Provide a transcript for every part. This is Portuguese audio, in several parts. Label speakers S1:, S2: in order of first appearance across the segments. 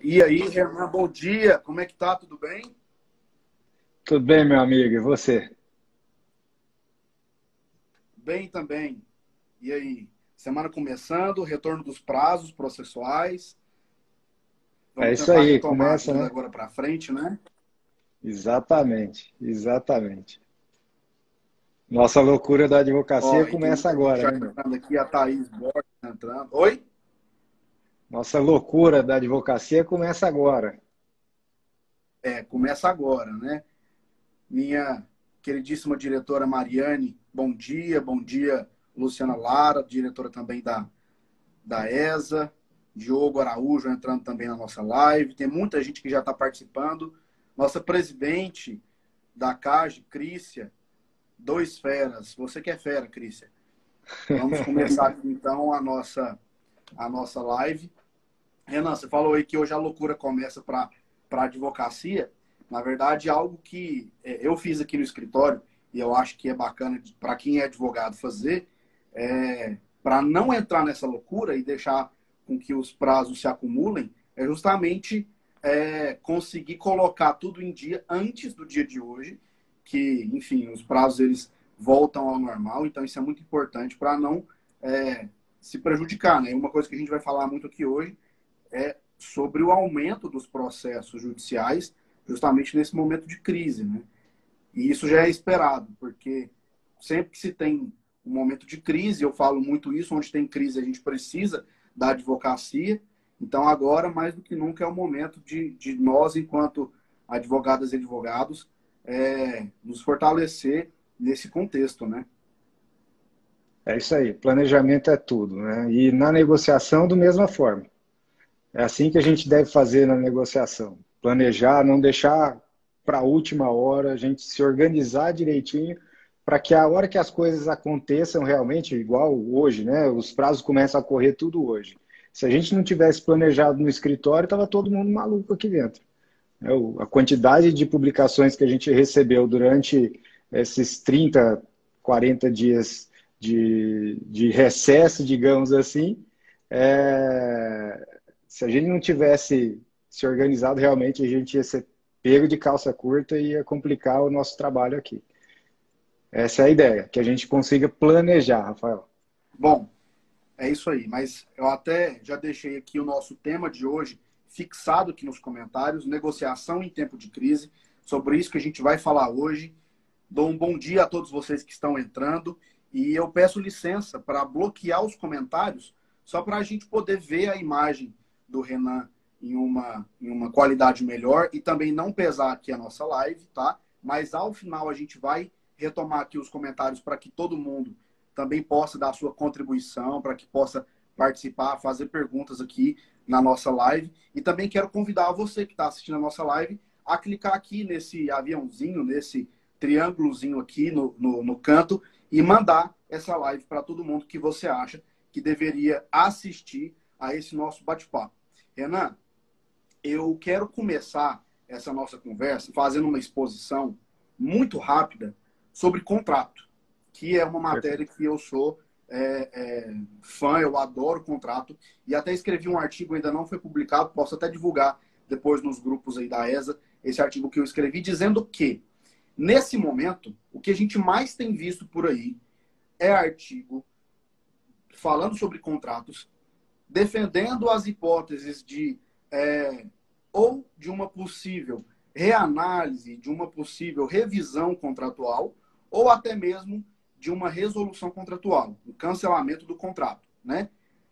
S1: E aí, Renan, bom dia. Como é que tá? Tudo bem?
S2: Tudo bem, meu amigo? E você?
S1: Bem também. E aí, semana começando, retorno dos prazos processuais.
S2: É
S1: Vamos
S2: isso
S1: tentar
S2: aí,
S1: retomar a
S2: começa,
S1: vida
S2: né?
S1: agora para frente, né?
S2: Exatamente, exatamente. Nossa loucura da advocacia
S1: Ó, e tem
S2: começa
S1: muita gente
S2: agora,
S1: já
S2: né, meu?
S1: entrando aqui, a Thaís Borges entrando. Oi?
S2: Nossa loucura da advocacia começa agora.
S1: É, começa agora, né? Minha queridíssima diretora Mariane, bom dia. Bom dia, Luciana Lara, diretora também da ESA. Diogo Araújo entrando também na nossa live. Tem muita gente que já está participando. Nossa presidente da CAGE, Crícia, dois feras. Você que é fera, Crícia. Vamos começar aqui então a nossa live. Renan, você falou aí que hoje a loucura começa para a advocacia. Na verdade, algo que eu fiz aqui no escritório, e eu acho que é bacana para quem é advogado fazer, para não entrar nessa loucura e deixar com que os prazos se acumulem, é justamente conseguir colocar tudo em dia antes do dia de hoje, que, enfim, os prazos eles voltam ao normal, então isso é muito importante para não se prejudicar, né? Uma coisa que a gente vai falar muito aqui hoje é sobre o aumento dos processos judiciais, justamente nesse momento de crise, né? E isso já é esperado, porque sempre que se tem um momento de crise, eu falo muito isso, onde tem crise a gente precisa da advocacia, então agora, mais do que nunca, é o momento de nós, enquanto advogadas e advogados, nos fortalecer nesse contexto, né?
S2: É isso aí, planejamento é tudo, né? E na negociação, da mesma forma. É assim que a gente deve fazer na negociação. Planejar, não deixar para a última hora, a gente se organizar direitinho para que a hora que as coisas aconteçam realmente, igual hoje, né? Os prazos começam a correr tudo hoje. Se a gente não tivesse planejado no escritório, estava todo mundo maluco aqui dentro. A quantidade de publicações que a gente recebeu durante esses 30, 40 dias de recesso, digamos assim, se a gente não tivesse se organizado, realmente a gente ia ser pego de calça curta e ia complicar o nosso trabalho aqui. Essa é a ideia, que a gente consiga planejar, Rafael.
S1: Bom, é isso aí, mas eu até já deixei aqui o nosso tema de hoje fixado aqui nos comentários, negociação em tempo de crise, sobre isso que a gente vai falar hoje. Dou um bom dia a todos vocês que estão entrando e eu peço licença para bloquear os comentários, só para a gente poder ver a imagem do Renan em uma qualidade melhor e também não pesar aqui a nossa live, tá? Mas ao final a gente vai retomar aqui os comentários para que todo mundo também possa dar a sua contribuição, para que possa participar, fazer perguntas aqui na nossa live. E também quero convidar você que está assistindo a nossa live a clicar aqui nesse aviãozinho, nesse triângulozinho aqui no canto e mandar essa live para todo mundo que você acha que deveria assistir a esse nosso bate-papo. Renan, eu quero começar essa nossa conversa fazendo uma exposição muito rápida sobre contrato, que é uma matéria que eu sou fã, eu adoro contrato, e até escrevi um artigo, ainda não foi publicado, posso até divulgar depois nos grupos aí da ESA, esse artigo que eu escrevi, dizendo que, nesse momento, o que a gente mais tem visto por aí é artigo falando sobre contratos, defendendo as hipóteses ou de uma possível reanálise, de uma possível revisão contratual, ou até mesmo de uma resolução contratual, um cancelamento do contrato, né?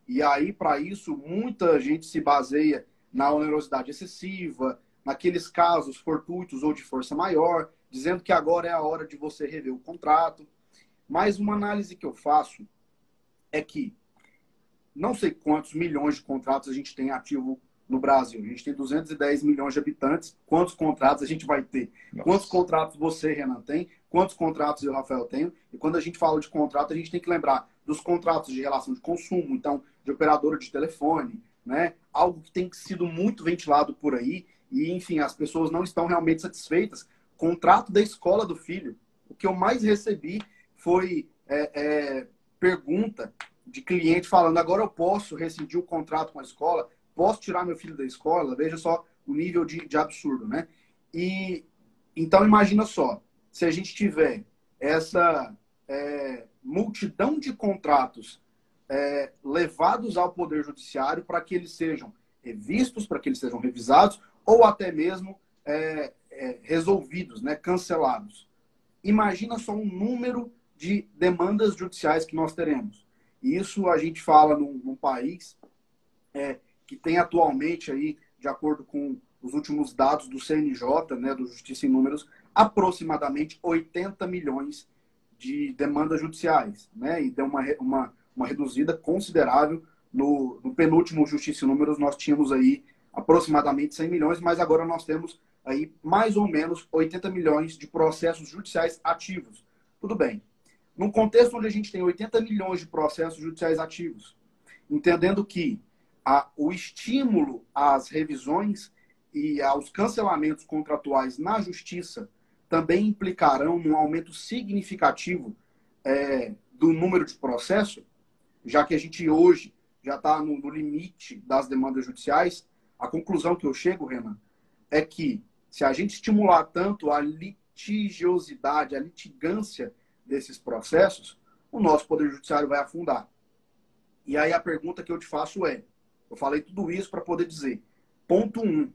S1: E aí, para isso, muita gente se baseia na onerosidade excessiva, naqueles casos fortuitos ou de força maior, dizendo que agora é a hora de você rever o contrato. Mas uma análise que eu faço é que não sei quantos milhões de contratos a gente tem ativo no Brasil. A gente tem 210 milhões de habitantes. Quantos contratos a gente vai ter? Quantos
S2: Nossa.
S1: contratos você, Renan, tem? Quantos contratos eu, Rafael, tenho? E quando a gente fala de contrato, a gente tem que lembrar dos contratos de relação de consumo, então, de operadora de telefone, né? Algo que tem sido muito ventilado por aí e, enfim, as pessoas não estão realmente satisfeitas. Contrato da escola do filho. O que eu mais recebi foi pergunta de cliente falando, agora eu posso rescindir o contrato com a escola? posso tirar meu filho da escola, veja só o nível de absurdo, né? E então imagina só, se a gente tiver essa multidão de contratos levados ao Poder Judiciário para que eles sejam revistos, para que eles sejam revisados, ou até mesmo resolvidos, né, cancelados. Imagina só um número de demandas judiciais que nós teremos. E isso a gente fala num país que tem atualmente, aí, de acordo com os últimos dados do CNJ, né, do Justiça em Números, aproximadamente 80 milhões de demandas judiciais, né? E deu uma reduzida considerável. No penúltimo Justiça em Números, nós tínhamos aí aproximadamente 100 milhões, mas agora nós temos aí mais ou menos 80 milhões de processos judiciais ativos. Tudo bem. Num contexto onde a gente tem 80 milhões de processos judiciais ativos, entendendo que o estímulo às revisões e aos cancelamentos contratuais na justiça também implicarão num aumento significativo do número de processos, já que a gente hoje já está no limite das demandas judiciais. A conclusão que eu chego, Renan, é que se a gente estimular tanto a litigiosidade, a litigância desses processos, o nosso Poder Judiciário vai afundar. E aí a pergunta que eu te faço eu falei tudo isso para poder dizer, ponto 1,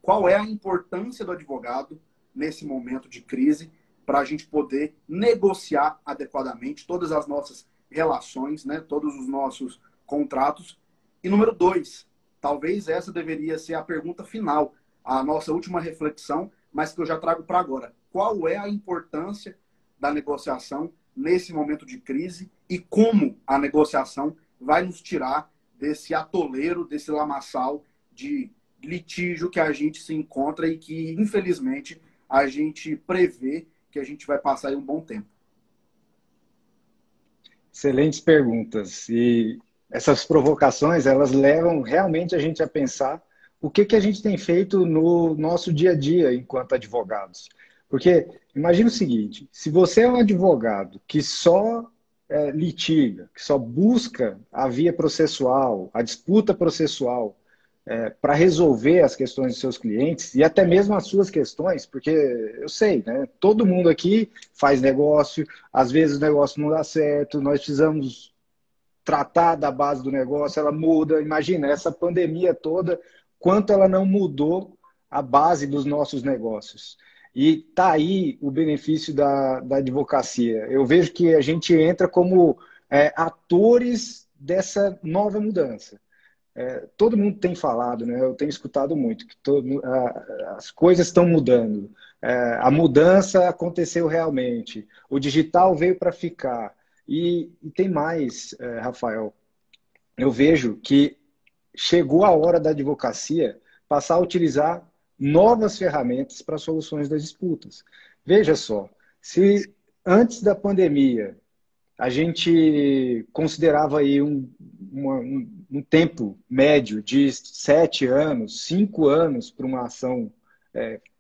S1: qual é a importância do advogado nesse momento de crise para a gente poder negociar adequadamente todas as nossas relações, né, todos os nossos contratos. E número 2, talvez essa deveria ser a pergunta final, a nossa última reflexão, mas que eu já trago para agora. Qual é a importância da negociação nesse momento de crise e como a negociação vai nos tirar desse atoleiro, desse lamaçal de litígio que a gente se encontra e que, infelizmente, a gente prevê que a gente vai passar aí um bom tempo?
S2: Excelentes perguntas. E essas provocações, elas levam realmente a gente a pensar o que a gente tem feito no nosso dia a dia enquanto advogados. Porque imagina o seguinte, se você é um advogado que só litiga, que só busca a via processual, a disputa processual, para resolver as questões dos seus clientes e até mesmo as suas questões, porque eu sei, né? Todo mundo aqui faz negócio, às vezes o negócio não dá certo, nós precisamos tratar da base do negócio, ela muda. Imagina, essa pandemia toda, quanto ela não mudou a base dos nossos negócios. E está aí o benefício da advocacia. Eu vejo que a gente entra como atores dessa nova mudança. Todo mundo tem falado, né? Eu tenho escutado muito, que as coisas estão mudando. A mudança aconteceu realmente. O digital veio para ficar. E tem mais, Rafael. Eu vejo que chegou a hora da advocacia passar a utilizar novas ferramentas para soluções das disputas. Veja só, se antes da pandemia a gente considerava aí um tempo médio de 7 anos, 5 anos para uma ação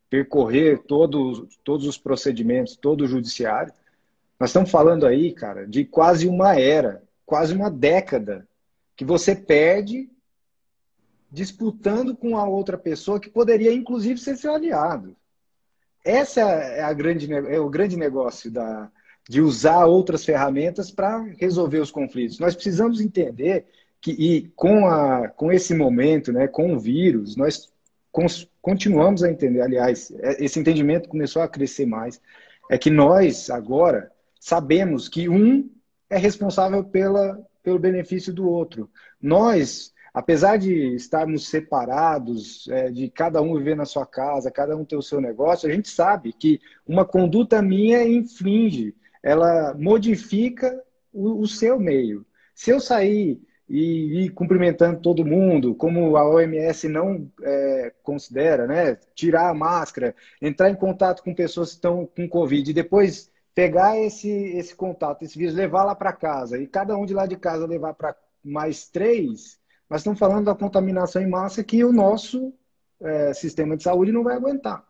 S2: percorrer todos os procedimentos, todo o judiciário, nós estamos falando aí, cara, de quase uma era, quase uma década, que você perde disputando com a outra pessoa que poderia, inclusive, ser seu aliado. Essa é o grande negócio de usar outras ferramentas para resolver os conflitos. Nós precisamos entender que com esse momento, né, com o vírus, nós continuamos a entender, aliás, esse entendimento começou a crescer mais, é que nós, agora, sabemos que um é responsável pelo benefício do outro. Nós, apesar de estarmos separados, de cada um viver na sua casa, cada um ter o seu negócio, a gente sabe que uma conduta minha infringe, ela modifica o seu meio. Se eu sair e ir cumprimentando todo mundo, como a OMS não considera, né? Tirar a máscara, entrar em contato com pessoas que estão com Covid e depois pegar esse contato, esse vírus, levar lá para casa e cada um de lá de casa levar para mais 3, nós estamos falando da contaminação em massa que o nosso sistema de saúde não vai aguentar.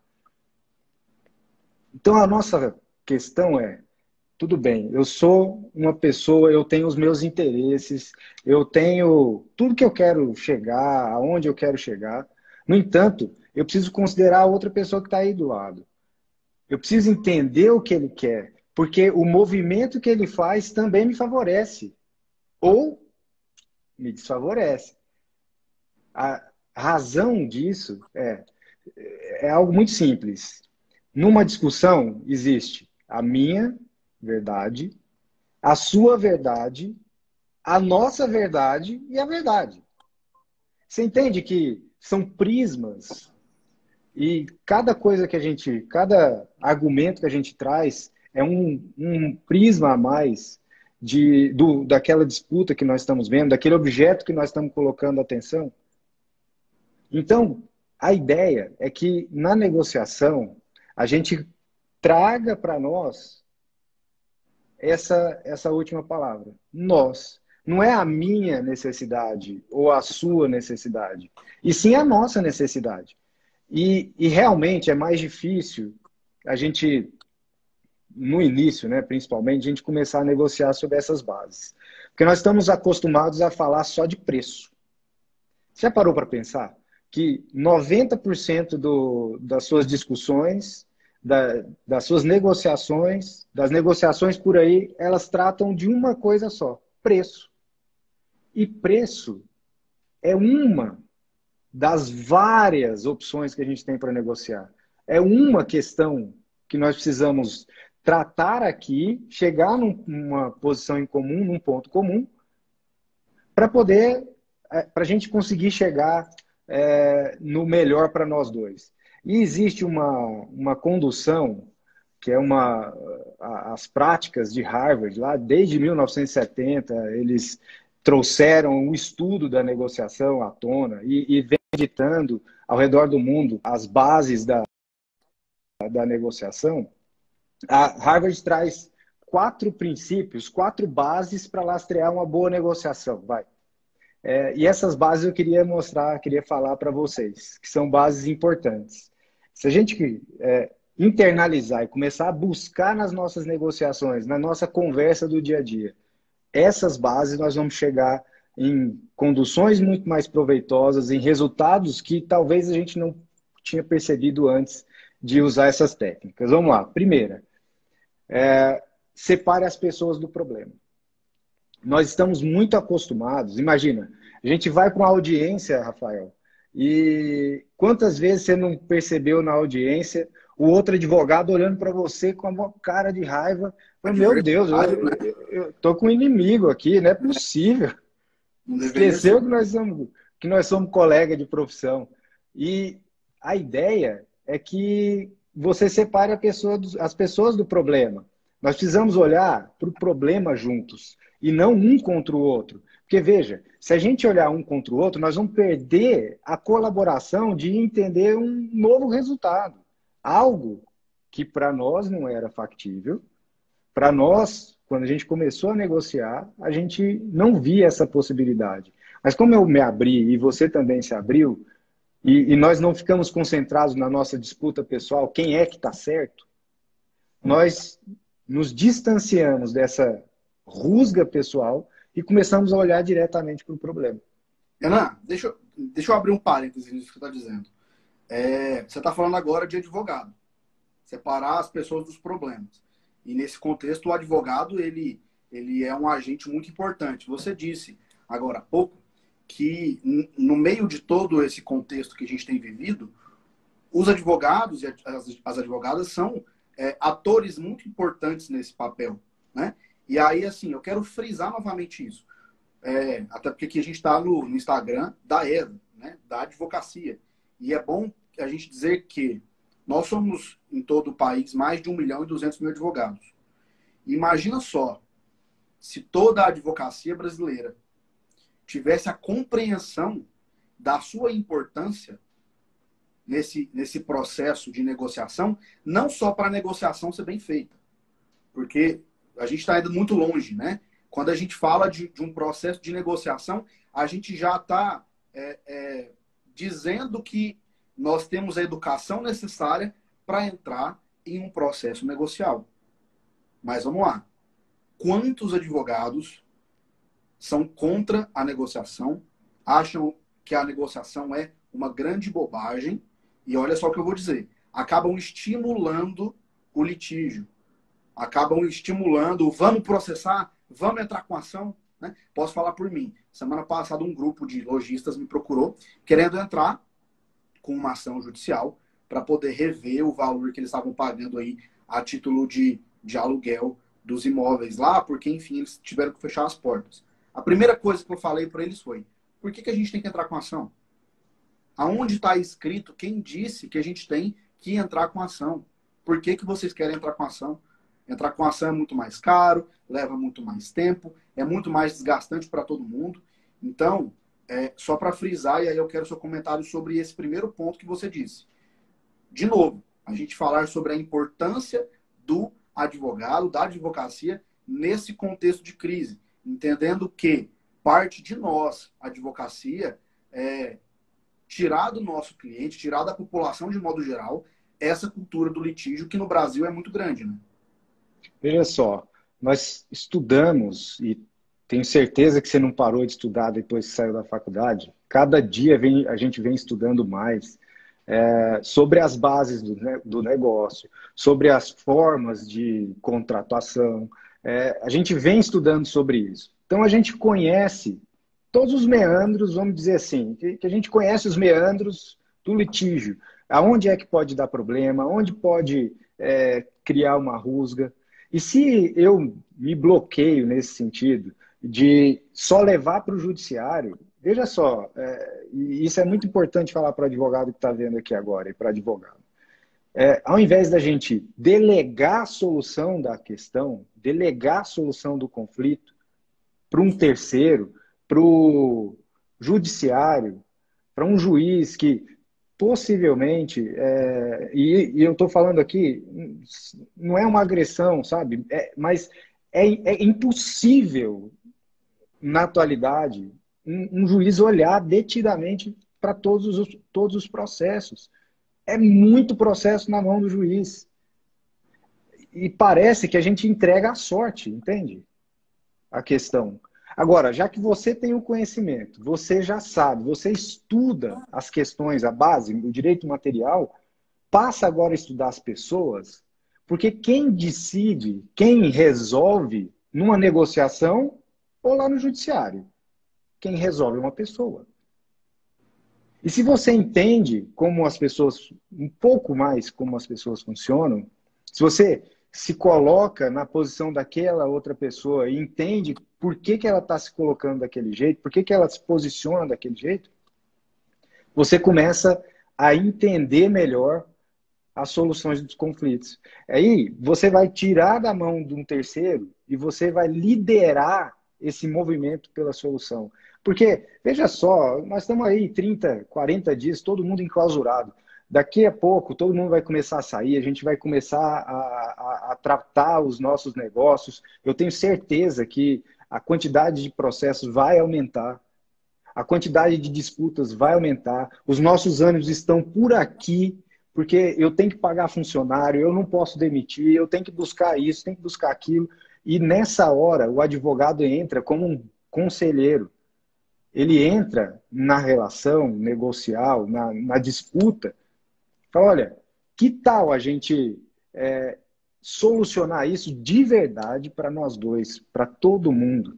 S2: Então a nossa questão é tudo bem, eu sou uma pessoa, eu tenho os meus interesses, eu tenho tudo que eu quero chegar, aonde eu quero chegar. No entanto, eu preciso considerar a outra pessoa que está aí do lado. Eu preciso entender o que ele quer, porque o movimento que ele faz também me favorece ou me desfavorece. A razão disso é algo muito simples. Numa discussão existe a minha verdade, a sua verdade, a nossa verdade e a verdade. Você entende que são prismas e cada coisa que a gente, cada argumento que a gente traz é um prisma a mais daquela disputa que nós estamos vendo, daquele objeto que nós estamos colocando atenção. Então, a ideia é que na negociação a gente traga para nós essa última palavra. Nós. Não é a minha necessidade ou a sua necessidade, e sim a nossa necessidade. E realmente é mais difícil a gente, no início, né, principalmente, a gente começar a negociar sobre essas bases. Porque nós estamos acostumados a falar só de preço. Você já parou para pensar que 90% das suas discussões, das suas negociações, das negociações por aí, elas tratam de uma coisa só, preço. E preço é uma das várias opções que a gente tem para negociar. É uma questão que nós precisamos tratar aqui, chegar numa posição em comum, num ponto comum, para a gente conseguir chegar no melhor para nós dois. E existe uma condução, que é as práticas de Harvard, lá desde 1970, eles trouxeram o estudo da negociação à tona e vem editando ao redor do mundo as bases da negociação. A Harvard traz 4 princípios, 4 bases para lastrear uma boa negociação. E essas bases eu queria mostrar, queria falar para vocês, que são bases importantes. Se a gente internalizar e começar a buscar nas nossas negociações, na nossa conversa do dia a dia, essas bases nós vamos chegar em conduções muito mais proveitosas, em resultados que talvez a gente não tinha percebido antes de usar essas técnicas. Vamos lá. Primeira, separe as pessoas do problema. Nós estamos muito acostumados, imagina, a gente vai para uma audiência, Rafael, e quantas vezes você não percebeu na audiência o outro advogado olhando para você com uma cara de raiva, meu Deus, eu tô com um inimigo aqui, não é possível. Esqueceu que nós somos colega de profissão. E a ideia é que você separe as pessoas do problema. Nós precisamos olhar para o problema juntos e não um contra o outro. Porque, veja, se a gente olhar um contra o outro, nós vamos perder a colaboração de entender um novo resultado. Algo que para nós não era factível. Para nós, quando a gente começou a negociar, a gente não via essa possibilidade. Mas como eu me abri e você também se abriu, e nós não ficamos concentrados na nossa disputa pessoal, quem é que está certo, nós nos distanciamos dessa rusga pessoal e começamos a olhar diretamente para o problema.
S1: Renan, deixa eu abrir um parênteses nisso que você está dizendo. Você está falando agora de advogado. Separar as pessoas dos problemas. E nesse contexto, o advogado ele é um agente muito importante. Você disse agora há pouco que no meio de todo esse contexto que a gente tem vivido, os advogados e as advogadas são atores muito importantes nesse papel, né? E aí, assim, eu quero frisar novamente isso. Até porque aqui a gente está no Instagram da EDA, né? Da advocacia. E é bom a gente dizer que nós somos, em todo o país, mais de 1.200.000 advogados. Imagina só, se toda a advocacia brasileira tivesse a compreensão da sua importância nesse processo de negociação, não só para a negociação ser bem feita, porque a gente está indo muito longe, né? Quando a gente fala de um processo de negociação, a gente já está dizendo que nós temos a educação necessária para entrar em um processo negocial. Mas vamos lá. quantos advogados são contra a negociação, acham que a negociação é uma grande bobagem, e olha só o que eu vou dizer, acabam estimulando o litígio, acabam estimulando, vamos processar, vamos entrar com ação, né? Posso falar por mim. Semana passada um grupo de lojistas me procurou querendo entrar com uma ação judicial para poder rever o valor que eles estavam pagando aí a título de aluguel dos imóveis lá, porque, enfim, eles tiveram que fechar as portas. A primeira coisa que eu falei para eles foi, por que a gente tem que entrar com ação? Aonde está escrito, quem disse que a gente tem que entrar com ação? Por que vocês querem entrar com ação? Entrar com ação é muito mais caro, leva muito mais tempo, é muito mais desgastante para todo mundo. Então, só para frisar, e aí eu quero seu comentário sobre esse primeiro ponto que você disse. De novo, a gente falar sobre a importância do advogado, da advocacia, nesse contexto de crise. Entendendo que parte de nós, a advocacia, é tirar do nosso cliente, tirar da população de modo geral, essa cultura do litígio que no Brasil é muito grande, né?
S2: Veja só, nós estudamos, e tenho certeza que você não parou de estudar depois que saiu da faculdade. Cada dia a gente vem estudando mais sobre as bases do negócio, sobre as formas de contratação. A gente vem estudando sobre isso. Então, a gente conhece todos os meandros, vamos dizer assim, que a gente conhece os meandros do litígio. Aonde é que pode dar problema, onde pode criar uma rusga. E se eu me bloqueio nesse sentido de só levar para o judiciário, veja só, e isso é muito importante falar para o advogado que está vendo aqui agora e para advogado. Ao invés da gente delegar a solução da questão, delegar a solução do conflito para um terceiro, para o judiciário, para um juiz que possivelmente, e eu estou falando aqui, não é uma agressão, sabe? Mas é impossível, na atualidade, um juiz olhar detidamente para todos os processos. É muito processo na mão do juiz. E parece que a gente entrega a sorte, entende? A questão. Agora, já que você tem o conhecimento, você já sabe, você estuda as questões, a base, o direito material, passa agora a estudar as pessoas, porque quem decide, quem resolve numa negociação ou lá no judiciário, quem resolve é uma pessoa. E se você entende como as pessoas, um pouco mais como as pessoas funcionam, se você se coloca na posição daquela outra pessoa e entende por que ela está se colocando daquele jeito, por que ela se posiciona daquele jeito, você começa a entender melhor as soluções dos conflitos. Aí você vai tirar da mão de um terceiro e você vai liderar esse movimento pela solução. Porque, veja só, nós estamos aí 30, 40 dias, todo mundo enclausurado. Daqui a pouco, todo mundo vai começar a sair, a gente vai começar a tratar os nossos negócios. Eu tenho certeza que a quantidade de processos vai aumentar, a quantidade de disputas vai aumentar, os nossos ânimos estão por aqui, porque eu tenho que pagar funcionário, eu não posso demitir, eu tenho que buscar isso, tenho que buscar aquilo. E nessa hora, o advogado entra como um conselheiro. Ele entra na relação negocial, na disputa. Fala, olha, que tal a gente solucionar isso de verdade para nós dois, para todo mundo?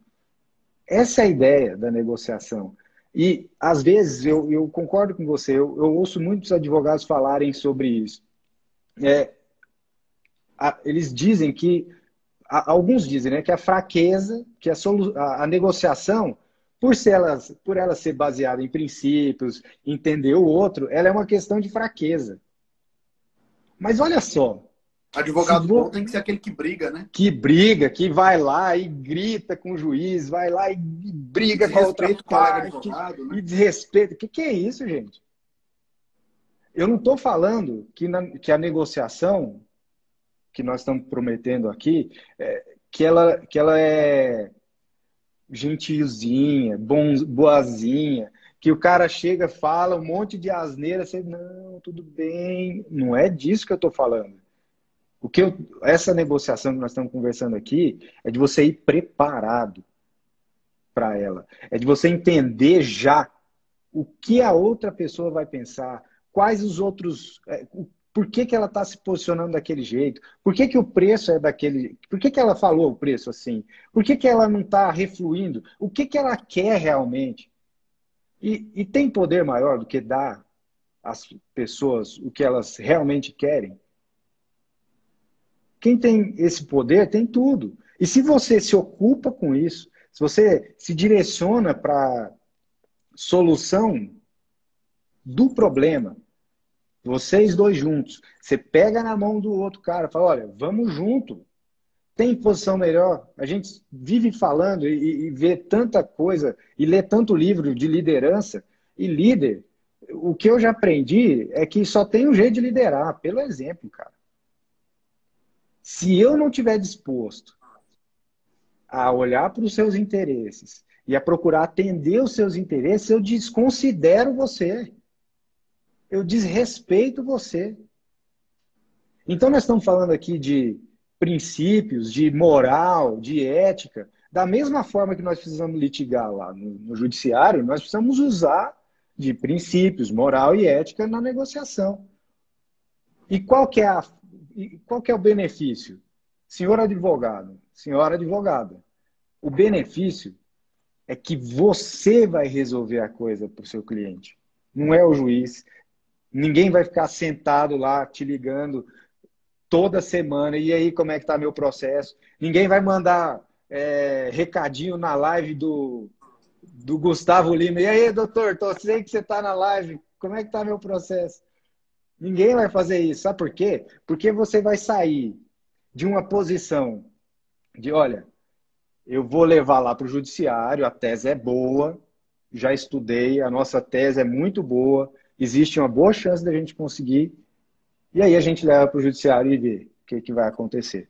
S2: Essa é a ideia da negociação. E, às vezes, eu concordo com você, eu ouço muitos advogados falarem sobre isso. Eles dizem que, alguns dizem, né, que a fraqueza, que a negociação, por ela ser baseada em princípios, entender o outro, ela é uma questão de fraqueza. Mas olha só.
S1: Advogado bom tem que ser aquele que briga, né?
S2: Que briga, que vai lá e grita com o juiz, vai lá e briga com a outra parte, né? E desrespeita. O que é isso, gente? Eu não estou falando que a negociação que nós estamos prometendo aqui, que ela é gentilzinha, boazinha, que o cara chega, fala um monte de asneira, você, não, tudo bem. Não é disso que eu estou falando. Essa negociação que nós estamos conversando aqui é de você ir preparado para ela. É de você entender já o que a outra pessoa vai pensar, quais os outros... Por que que ela está se posicionando daquele jeito? Por que que o preço é daquele... Por que que ela falou o preço assim? Por que que ela não está refluindo? O que que ela quer realmente? E tem poder maior do que dar às pessoas o que elas realmente querem? Quem tem esse poder tem tudo. E se você se ocupa com isso, se você se direciona para solução do problema, vocês dois juntos, você pega na mão do outro cara, fala, olha, vamos junto. Tem posição melhor. A gente vive falando e vê tanta coisa e lê tanto livro de liderança e líder. O que eu já aprendi é que só tem um jeito de liderar, pelo exemplo, cara. Se eu não tiver disposto a olhar para os seus interesses e a procurar atender os seus interesses, eu desconsidero você. Eu desrespeito você. Então nós estamos falando aqui de princípios, de moral, de ética. Da mesma forma que nós precisamos litigar lá no judiciário, nós precisamos usar de princípios, moral e ética na negociação. E qual que é o benefício? Senhor advogado, senhora advogada, o benefício é que você vai resolver a coisa para o seu cliente. Não é o juiz. Ninguém vai ficar sentado lá te ligando toda semana. E aí, como é que está meu processo? Ninguém vai mandar recadinho na live do Gustavo Lima. E aí, doutor, sei que você está na live. Como é que está meu processo? Ninguém vai fazer isso. Sabe por quê? Porque você vai sair de uma posição de, olha, eu vou levar lá para o judiciário, a tese é boa, já estudei, a nossa tese é muito boa, existe uma boa chance da gente conseguir, e aí a gente leva para o judiciário e vê o que vai acontecer.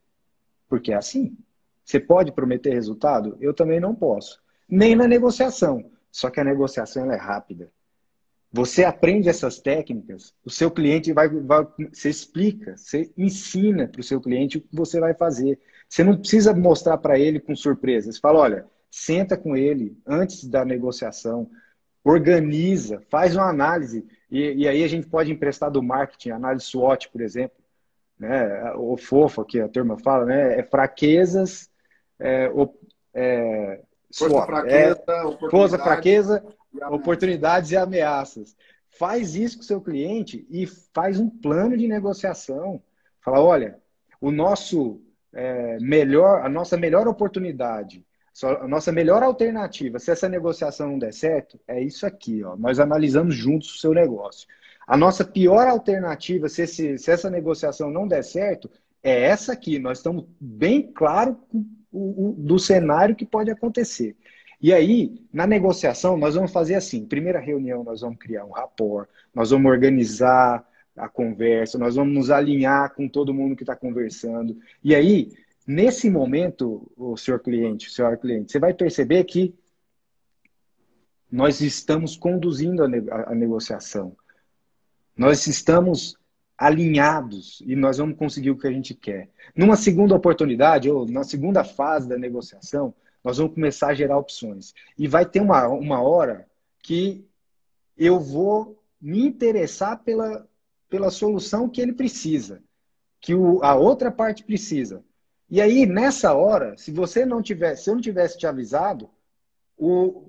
S2: Porque é assim. Você pode prometer resultado? Eu também não posso. Nem na negociação. Só que a negociação ela é rápida. Você aprende essas técnicas, o seu cliente você explica, você ensina para o seu cliente o que você vai fazer. Você não precisa mostrar para ele com surpresa. Você fala, olha, senta com ele antes da negociação, organiza, faz uma análise. E aí a gente pode emprestar do marketing, análise SWOT, por exemplo. Né? O FOFA, que a turma fala, né? Fraquezas,
S1: Força,
S2: força,
S1: fraqueza,
S2: fraqueza,
S1: e
S2: oportunidades e ameaças. Faz isso com o seu cliente e faz um plano de negociação. Fala, olha, o nosso a nossa melhor oportunidade, a nossa melhor alternativa, se essa negociação não der certo, é isso aqui. Ó. Nós analisamos juntos o seu negócio. A nossa pior alternativa, se essa negociação não der certo, é essa aqui. Nós estamos bem claros do cenário que pode acontecer. E aí, na negociação, nós vamos fazer assim. Primeira reunião, nós vamos criar um rapport, nós vamos organizar a conversa, nós vamos nos alinhar com todo mundo que está conversando. E aí, nesse momento, o senhor cliente, você vai perceber que nós estamos conduzindo a negociação. Nós estamos alinhados e nós vamos conseguir o que a gente quer. Numa segunda oportunidade, ou na segunda fase da negociação, nós vamos começar a gerar opções. E vai ter uma hora que eu vou me interessar pela solução que ele precisa, que a outra parte precisa. E aí, nessa hora, se eu não tivesse te avisado,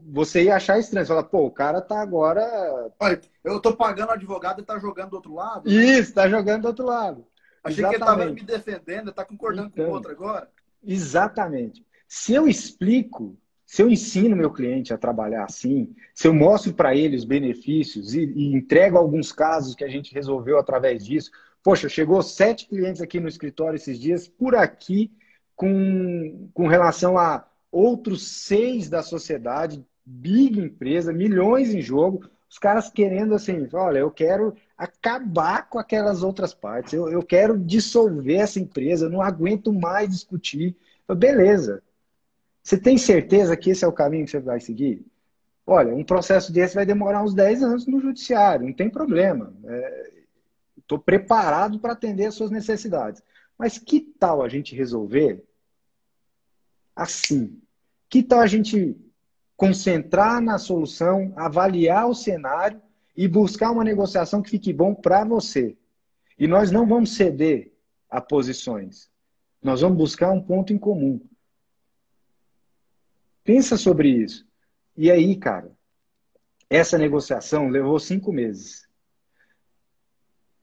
S2: você ia achar estranho. Você fala, pô, o cara tá agora...
S1: Olha, eu tô pagando advogado e tá jogando do outro lado? Né?
S2: Isso, tá jogando do outro lado.
S1: Achei que ele tava me defendendo, tá concordando com o outro agora?
S2: Exatamente. Se eu ensino meu cliente a trabalhar assim, se eu mostro para ele os benefícios e entrego alguns casos que a gente resolveu através disso. Poxa, chegou 7 clientes aqui no escritório esses dias, por aqui, com relação a outros 6 da sociedade, big empresa, milhões em jogo, os caras querendo assim, olha, eu quero acabar com aquelas outras partes, eu quero dissolver essa empresa, eu não aguento mais discutir. Beleza. Você tem certeza que esse é o caminho que você vai seguir? Olha, um processo desse vai demorar uns 10 anos no judiciário, não tem problema. Estou preparado para atender as suas necessidades. Mas que tal a gente resolver assim? Que tal a gente concentrar na solução, avaliar o cenário e buscar uma negociação que fique bom para você? E nós não vamos ceder a posições. Nós vamos buscar um ponto em comum. Pensa sobre isso. E aí, cara, essa negociação levou 5 meses.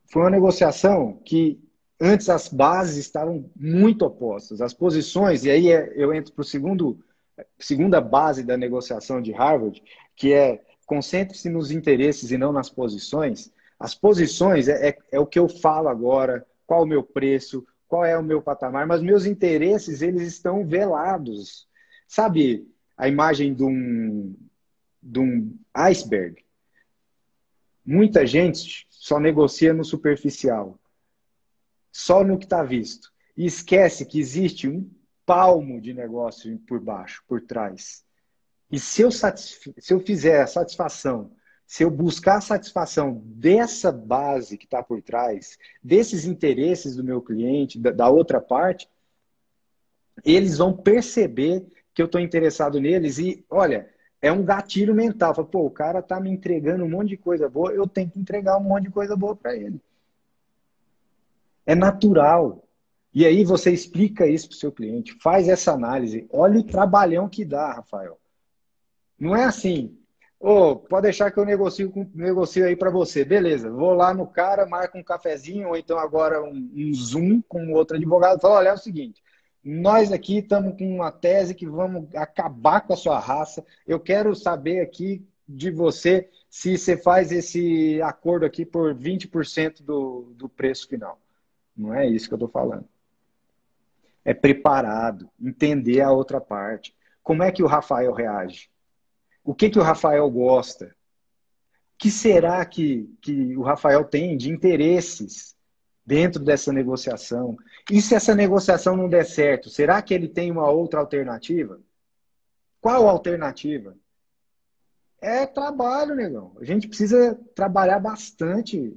S2: Foi uma negociação que antes as bases estavam muito opostas. As posições, e aí eu entro para a segunda base da negociação de Harvard, que é concentre-se nos interesses e não nas posições. As posições é o que eu falo agora, qual o meu preço, qual é o meu patamar, mas meus interesses, eles estão velados. Sabe a imagem de um iceberg? Muita gente só negocia no superficial, só no que está visto. E esquece que existe um palmo de negócio por baixo, por trás. E se eu fizer a satisfação, se eu buscar a satisfação dessa base que está por trás, desses interesses do meu cliente, da outra parte, eles vão perceber que eu estou interessado neles e, olha, é um gatilho mental. Fala, pô, o cara está me entregando um monte de coisa boa, eu tenho que entregar um monte de coisa boa para ele. É natural. E aí você explica isso para o seu cliente, faz essa análise. Olha o trabalhão que dá, Rafael. Não é assim, pode deixar que eu negocio aí para você. Beleza, vou lá no cara, marco um cafezinho, ou então agora um Zoom com outro advogado. Fala, olha, é o seguinte, nós aqui estamos com uma tese que vamos acabar com a sua raça. Eu quero saber aqui de você se você faz esse acordo aqui por 20% do preço final. Não é isso que eu estou falando. É preparado, entender a outra parte. Como é que o Rafael reage? O que o Rafael gosta? O que será que o Rafael tem de interesses dentro dessa negociação? E se essa negociação não der certo, será que ele tem uma outra alternativa? Qual alternativa? É trabalho, negão. A gente precisa trabalhar bastante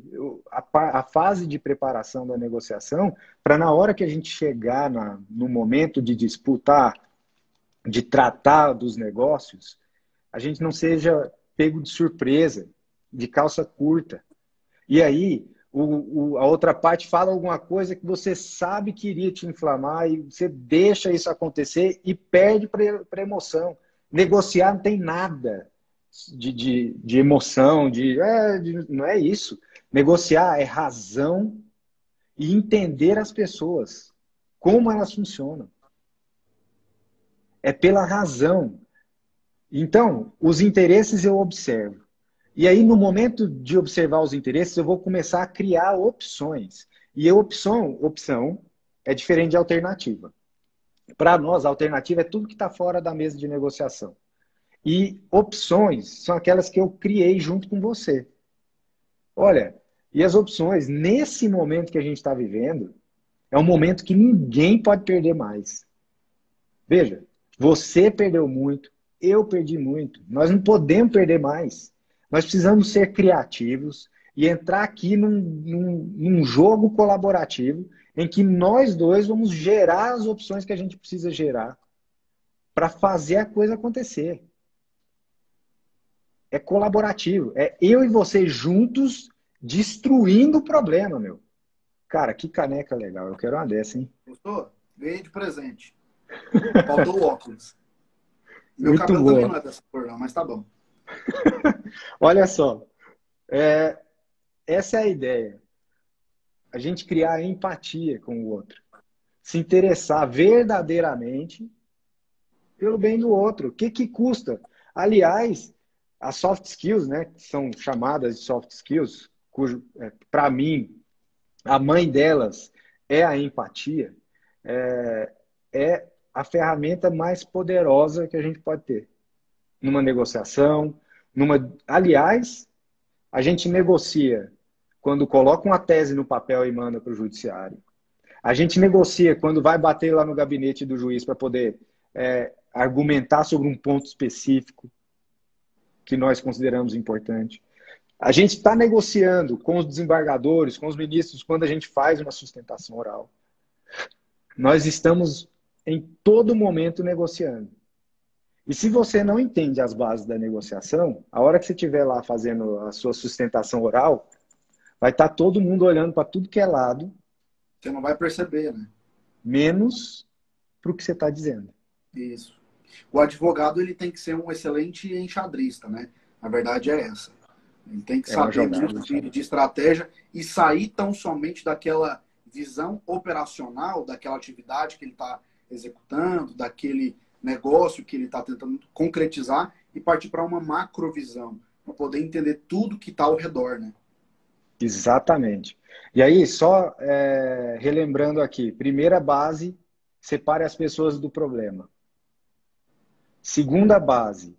S2: a fase de preparação da negociação para na hora que a gente chegar no momento de disputar, de tratar dos negócios, a gente não seja pego de surpresa, de calça curta. E aí, a outra parte fala alguma coisa que você sabe que iria te inflamar e você deixa isso acontecer e perde para emoção. Negociar não tem nada de emoção, não é isso. Negociar é razão e entender as pessoas, como elas funcionam. É pela razão. Então, os interesses eu observo. E aí, no momento de observar os interesses, eu vou começar a criar opções. E a opção é diferente de alternativa. Para nós, a alternativa é tudo que está fora da mesa de negociação. E opções são aquelas que eu criei junto com você. Olha, e as opções, nesse momento que a gente está vivendo, é um momento que ninguém pode perder mais. Veja, você perdeu muito, eu perdi muito. Nós não podemos perder mais. Nós precisamos ser criativos e entrar aqui num jogo colaborativo em que nós dois vamos gerar as opções que a gente precisa gerar para fazer a coisa acontecer. É colaborativo. É eu e você juntos destruindo o problema, meu. Cara, que caneca legal. Eu quero uma dessa, hein?
S1: Gostou? Ganhei de presente. Faltou o óculos. Meu
S2: Muito
S1: cabelo
S2: boa.
S1: também não é dessa cor, não, mas tá bom.
S2: Olha só. Essa é a ideia. A gente criar empatia com o outro. Se interessar verdadeiramente pelo bem do outro. O que custa? Aliás, as soft skills, né, que são chamadas de soft skills, para mim, a mãe delas é a empatia, é a ferramenta mais poderosa que a gente pode ter. Numa negociação, aliás, a gente negocia quando coloca uma tese no papel e manda para o judiciário. A gente negocia quando vai bater lá no gabinete do juiz para poder argumentar sobre um ponto específico que nós consideramos importante. A gente está negociando com os desembargadores, com os ministros, quando a gente faz uma sustentação oral. Nós estamos em todo momento negociando. E se você não entende as bases da negociação, a hora que você estiver lá fazendo a sua sustentação oral, vai estar todo mundo olhando para tudo que é lado.
S1: Você não vai perceber, né?
S2: Menos para o que você está dizendo.
S1: Isso. O advogado ele tem que ser um excelente enxadrista, né? A verdade é essa. Ele tem que saber muito de estratégia e sair tão somente daquela visão operacional, daquela atividade que ele está executando, daquele negócio que ele está tentando concretizar e partir para uma macrovisão, para poder entender tudo que está ao redor, né?
S2: Exatamente. E aí, só relembrando aqui, primeira base, separe as pessoas do problema. Segunda base,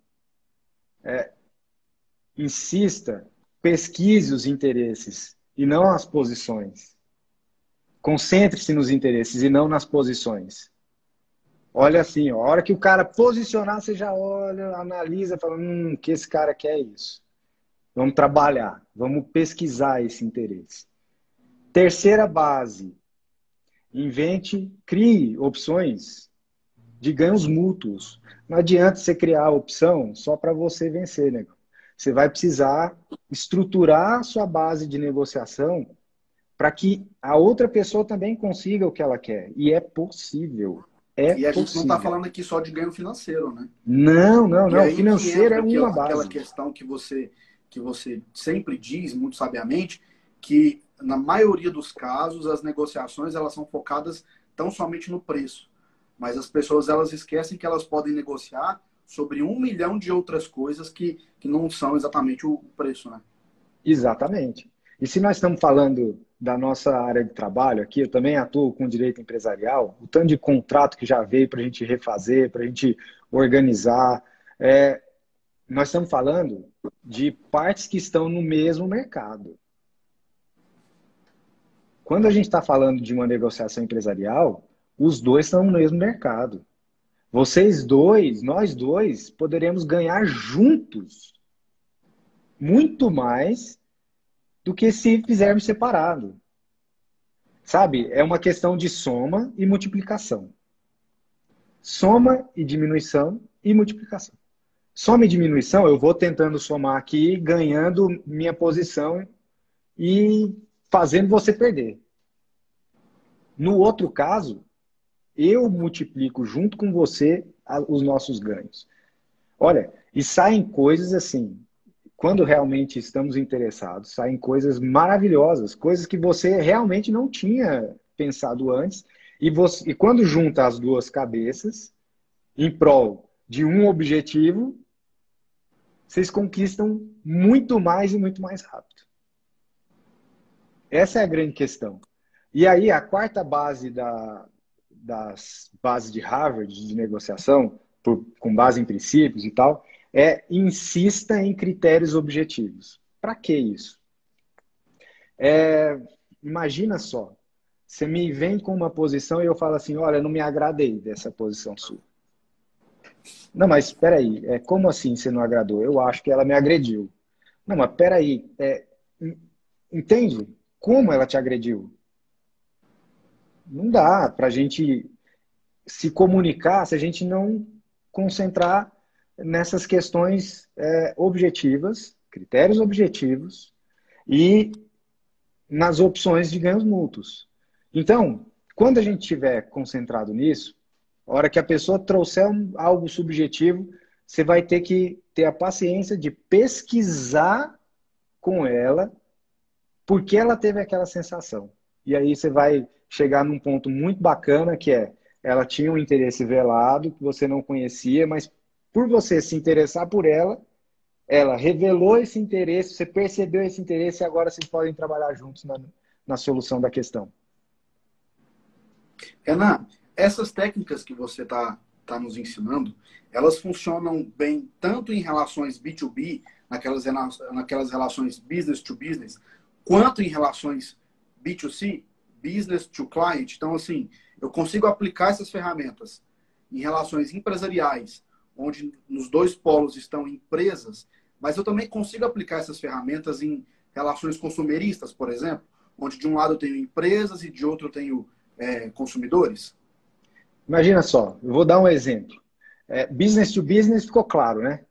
S2: insista, pesquise os interesses e não as posições. Concentre-se nos interesses e não nas posições. Olha assim, ó, a hora que o cara posicionar, você já olha, analisa, fala, que esse cara quer isso. Vamos trabalhar, vamos pesquisar esse interesse. Terceira base, crie opções de ganhos mútuos. Não adianta você criar a opção só para você vencer, né? Você vai precisar estruturar a sua base de negociação para que a outra pessoa também consiga o que ela quer. E é possível.
S1: E a gente não está falando aqui só de ganho financeiro, né?
S2: Não.
S1: E aí
S2: financeiro é uma base.
S1: Aquela questão que você sempre diz, muito sabiamente, que na maioria dos casos as negociações elas são focadas tão somente no preço. Mas as pessoas elas esquecem que elas podem negociar sobre 1 milhão de outras coisas que não são exatamente o preço, né?
S2: Exatamente. E se nós estamos falando da nossa área de trabalho aqui, eu também atuo com direito empresarial, o tanto de contrato que já veio para a gente refazer, para a gente organizar. Nós estamos falando de partes que estão no mesmo mercado. Quando a gente está falando de uma negociação empresarial, os dois estão no mesmo mercado. Vocês dois, nós dois, poderemos ganhar juntos muito mais do que se fizermos separado. Sabe? É uma questão de soma e multiplicação. Soma e diminuição e multiplicação. Soma e diminuição, eu vou tentando somar aqui, ganhando minha posição e fazendo você perder. No outro caso, eu multiplico junto com você os nossos ganhos. Olha, e saem coisas assim, quando realmente estamos interessados, saem coisas maravilhosas, coisas que você realmente não tinha pensado antes, e quando junta as duas cabeças, em prol de um objetivo, vocês conquistam muito mais e muito mais rápido. Essa é a grande questão. E aí, a quarta base das bases de Harvard de negociação, com base em princípios e tal, insista em critérios objetivos. Para que isso? Imagina só, você me vem com uma posição e eu falo assim, olha, não me agradei dessa posição sua. Não, mas espera aí, como assim você não agradou? Eu acho que ela me agrediu. Não, mas espera aí, entende? Como ela te agrediu? Não dá para a gente se comunicar se a gente não concentrar nessas questões objetivas, critérios objetivos e nas opções de ganhos mútuos. Então, quando a gente estiver concentrado nisso, a hora que a pessoa trouxer algo subjetivo, você vai ter que ter a paciência de pesquisar com ela por que ela teve aquela sensação. E aí você vai chegar num ponto muito bacana, que ela tinha um interesse velado, que você não conhecia, mas por você se interessar por ela, ela revelou esse interesse, você percebeu esse interesse e agora vocês podem trabalhar juntos na solução da questão.
S1: Renan, essas técnicas que você tá nos ensinando, elas funcionam bem tanto em relações B2B, naquelas relações business to business, quanto em relações B2C, business to client. Então, assim, eu consigo aplicar essas ferramentas em relações empresariais, onde nos dois polos estão empresas, mas eu também consigo aplicar essas ferramentas em relações consumeristas, por exemplo, onde de um lado eu tenho empresas e de outro eu tenho consumidores?
S2: Imagina só, eu vou dar um exemplo. Business to business ficou claro, né?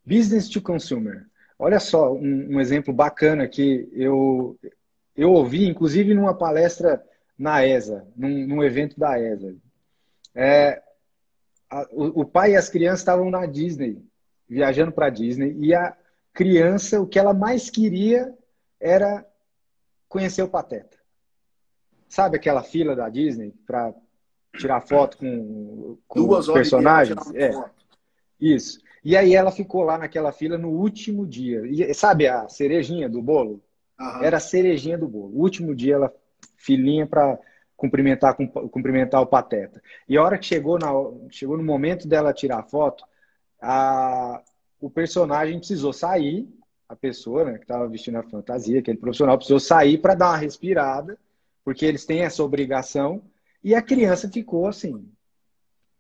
S2: Business to consumer. Olha só um exemplo bacana que eu ouvi, inclusive numa palestra na ESA, num evento da ESA. O pai e as crianças estavam na Disney, viajando para a Disney, e a criança, o que ela mais queria era conhecer o Pateta. Sabe aquela fila da Disney para tirar foto com os
S1: 2 horas e meia para tirar
S2: personagens?
S1: uma foto.
S2: Isso. E aí ela ficou lá naquela fila no último dia. E sabe a cerejinha do bolo?
S1: Aham.
S2: Era a cerejinha do bolo. O último dia ela filinha para cumprimentar o Pateta. E a hora que chegou no momento dela tirar a foto, o personagem precisou sair, a pessoa, né, que estava vestindo a fantasia, aquele profissional precisou sair para dar uma respirada, porque eles têm essa obrigação, e a criança ficou assim,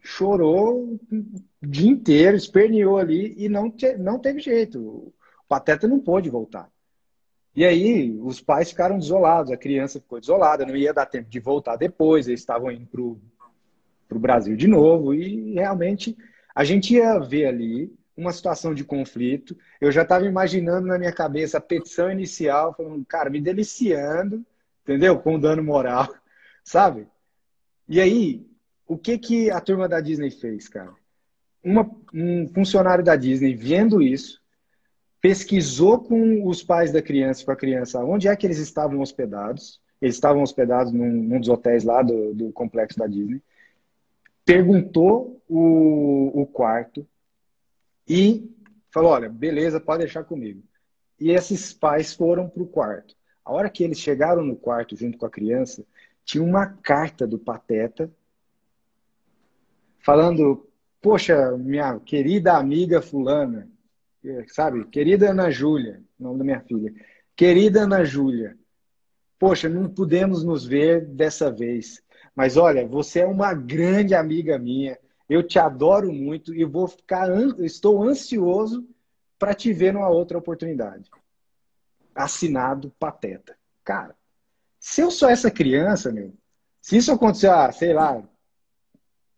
S2: chorou o dia inteiro, esperneou ali e não teve jeito. O Pateta não pôde voltar. E aí os pais ficaram desolados, a criança ficou desolada, não ia dar tempo de voltar depois, eles estavam indo para o Brasil de novo, e realmente a gente ia ver ali uma situação de conflito. Eu já estava imaginando na minha cabeça a petição inicial, falando, cara, me deliciando, entendeu? Com dano moral, sabe? E aí, o que a turma da Disney fez, cara? Um funcionário da Disney, vendo isso, pesquisou com os pais da criança, com a criança, onde é que eles estavam hospedados. Eles estavam hospedados num dos hotéis lá do complexo da Disney. Perguntou o quarto e falou, olha, beleza, pode deixar comigo. E esses pais foram para o quarto. A hora que eles chegaram no quarto junto com a criança, tinha uma carta do Pateta falando, poxa, minha querida amiga fulana, sabe? Querida Ana Júlia, nome da minha filha. Querida Ana Júlia, poxa, não pudemos nos ver dessa vez. Mas olha, você é uma grande amiga minha. Eu te adoro muito e estou ansioso para te ver numa outra oportunidade. Assinado Pateta. Cara, se eu sou essa criança, meu, se isso aconteceu, sei lá,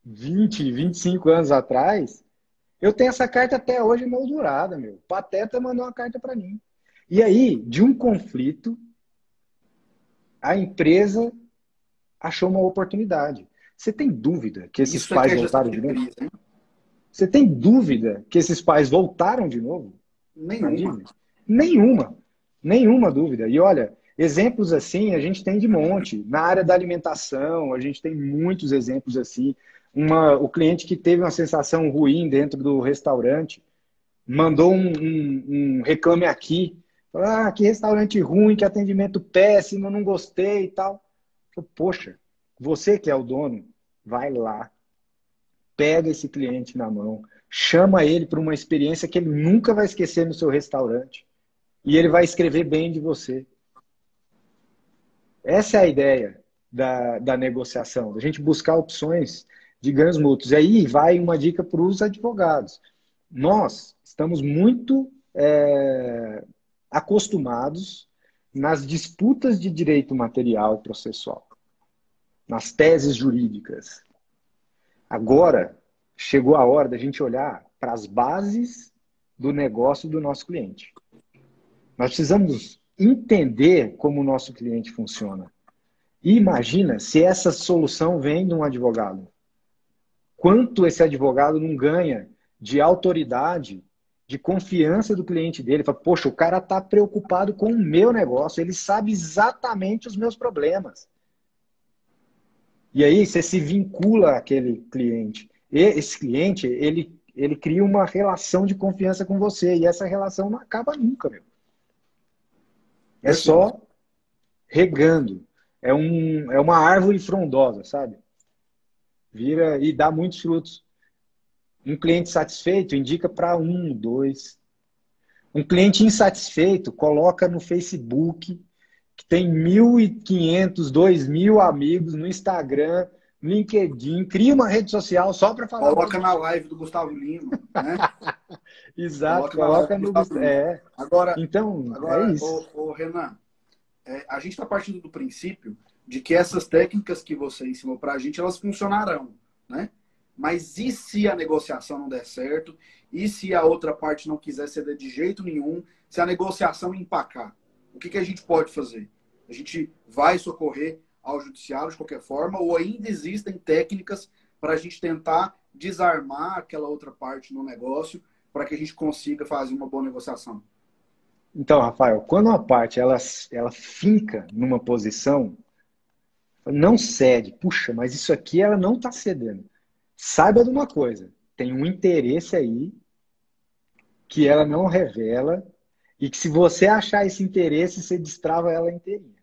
S2: 20, 25 anos atrás, eu tenho essa carta até hoje moldurada, meu. Pateta mandou uma carta para mim. E aí, de um conflito, a empresa achou uma oportunidade. Você tem dúvida que esses pais voltaram de novo? Você tem dúvida que esses pais voltaram de novo?
S1: Nenhuma.
S2: Nenhuma dúvida. E olha, exemplos assim a gente tem de monte. Na área da alimentação, a gente tem muitos exemplos assim. O cliente que teve uma sensação ruim dentro do restaurante mandou um reclame aqui. Falou, que restaurante ruim, que atendimento péssimo, não gostei e tal. Poxa, você que é o dono, vai lá, pega esse cliente na mão, chama ele para uma experiência que ele nunca vai esquecer no seu restaurante. E ele vai escrever bem de você. Essa é a ideia da negociação, da gente buscar opções de ganhos mútuos. E aí vai uma dica para os advogados. Nós estamos muito acostumados nas disputas de direito material e processual, nas teses jurídicas. Agora, chegou a hora da gente olhar para as bases do negócio do nosso cliente. Nós precisamos entender como o nosso cliente funciona. E imagina se essa solução vem de um advogado. Quanto esse advogado não ganha de autoridade, de confiança do cliente dele. Fala, poxa, o cara está preocupado com o meu negócio, ele sabe exatamente os meus problemas. E aí você se vincula àquele cliente. E esse cliente, ele cria uma relação de confiança com você. E essa relação não acaba nunca, meu. É só regando. É uma árvore frondosa, sabe? Vira e dá muitos frutos. Um cliente satisfeito indica para 1, 2. Um cliente insatisfeito coloca no Facebook, que tem 1.500, 2.000 amigos, no Instagram, no LinkedIn, cria uma rede social só para falar.
S1: Coloca na live do Gustavo Lima, né?
S2: Exato, coloca no Gustavo Lima.
S1: Agora,
S2: então, é isso.
S1: Renan, a gente está partindo do princípio de que essas técnicas que você ensinou para a gente, elas funcionarão, né? Mas e se a negociação não der certo? E se a outra parte não quiser ceder de jeito nenhum? Se a negociação empacar? O que a gente pode fazer? A gente vai socorrer ao judiciário de qualquer forma ou ainda existem técnicas para a gente tentar desarmar aquela outra parte no negócio para que a gente consiga fazer uma boa negociação?
S2: Então, Rafael, quando uma parte ela finca numa posição, não cede, puxa, mas isso aqui ela não está cedendo. Saiba de uma coisa, tem um interesse aí que ela não revela e que se você achar esse interesse, você destrava ela inteirinha.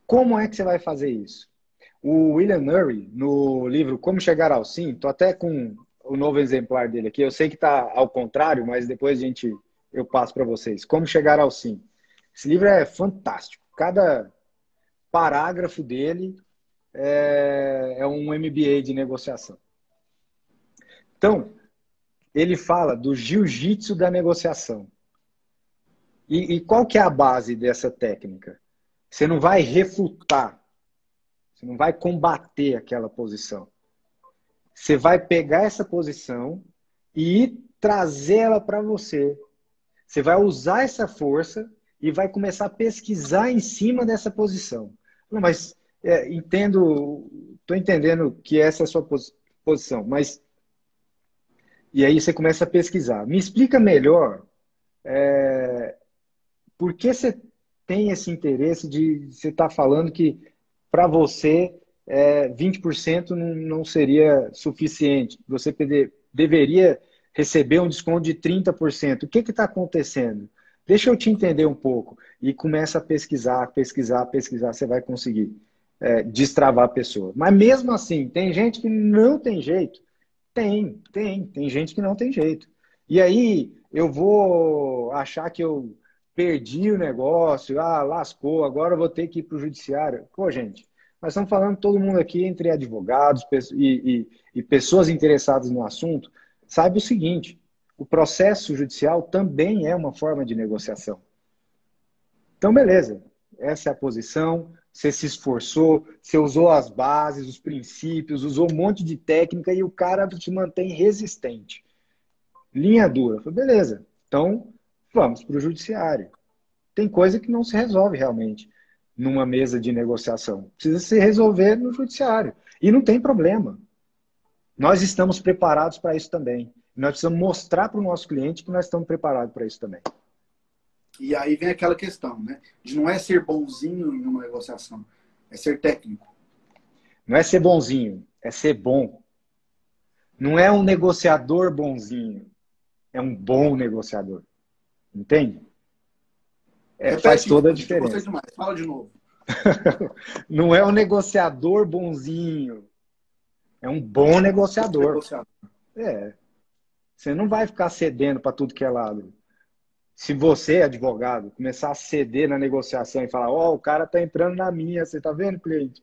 S2: Como é que você vai fazer isso? O William Ury, no livro Como Chegar ao Sim, estou até com o novo exemplar dele aqui, eu sei que está ao contrário, mas depois eu passo para vocês. Como Chegar ao Sim. Esse livro é fantástico. Cada parágrafo dele é um MBA de negociação. Então, ele fala do jiu-jitsu da negociação. E qual que é a base dessa técnica? Você não vai refutar, você não vai combater aquela posição. Você vai pegar essa posição e trazê-la para você. Você vai usar essa força e vai começar a pesquisar em cima dessa posição. Não, mas estou entendendo que essa é a sua posição, mas e aí você começa a pesquisar. Me explica melhor por que você tem esse interesse de você estar falando que para você 20% não seria suficiente. Você deveria receber um desconto de 30%. O que está acontecendo? Deixa eu te entender um pouco. E começa a pesquisar, pesquisar, pesquisar. Você vai conseguir destravar a pessoa. Mas mesmo assim, tem gente que não tem jeito. Tem gente que não tem jeito. E aí eu vou achar que eu perdi o negócio, lascou, agora eu vou ter que ir para o judiciário. Pô, gente, nós estamos falando todo mundo aqui entre advogados e pessoas interessadas no assunto. Saiba o seguinte, o processo judicial também é uma forma de negociação. Então, beleza, essa é a posição, você se esforçou, você usou as bases, os princípios, usou um monte de técnica e o cara te mantém resistente. Linha dura. Falei, beleza, então vamos para o judiciário. Tem coisa que não se resolve realmente numa mesa de negociação. Precisa se resolver no judiciário. E não tem problema. Nós estamos preparados para isso também. Nós precisamos mostrar para o nosso cliente que nós estamos preparados para isso também.
S1: E aí vem aquela questão, né? De não é ser bonzinho em uma negociação, é ser técnico.
S2: Não é ser bonzinho, é ser bom. Não é um negociador bonzinho, é um bom negociador. Entende? Faz toda a diferença.
S1: Demais. Fala de novo.
S2: Não é um negociador bonzinho, é um bom negociador. Você não vai ficar cedendo para tudo que é lado. Se você, advogado, começar a ceder na negociação e falar, o cara está entrando na minha, você está vendo, cliente?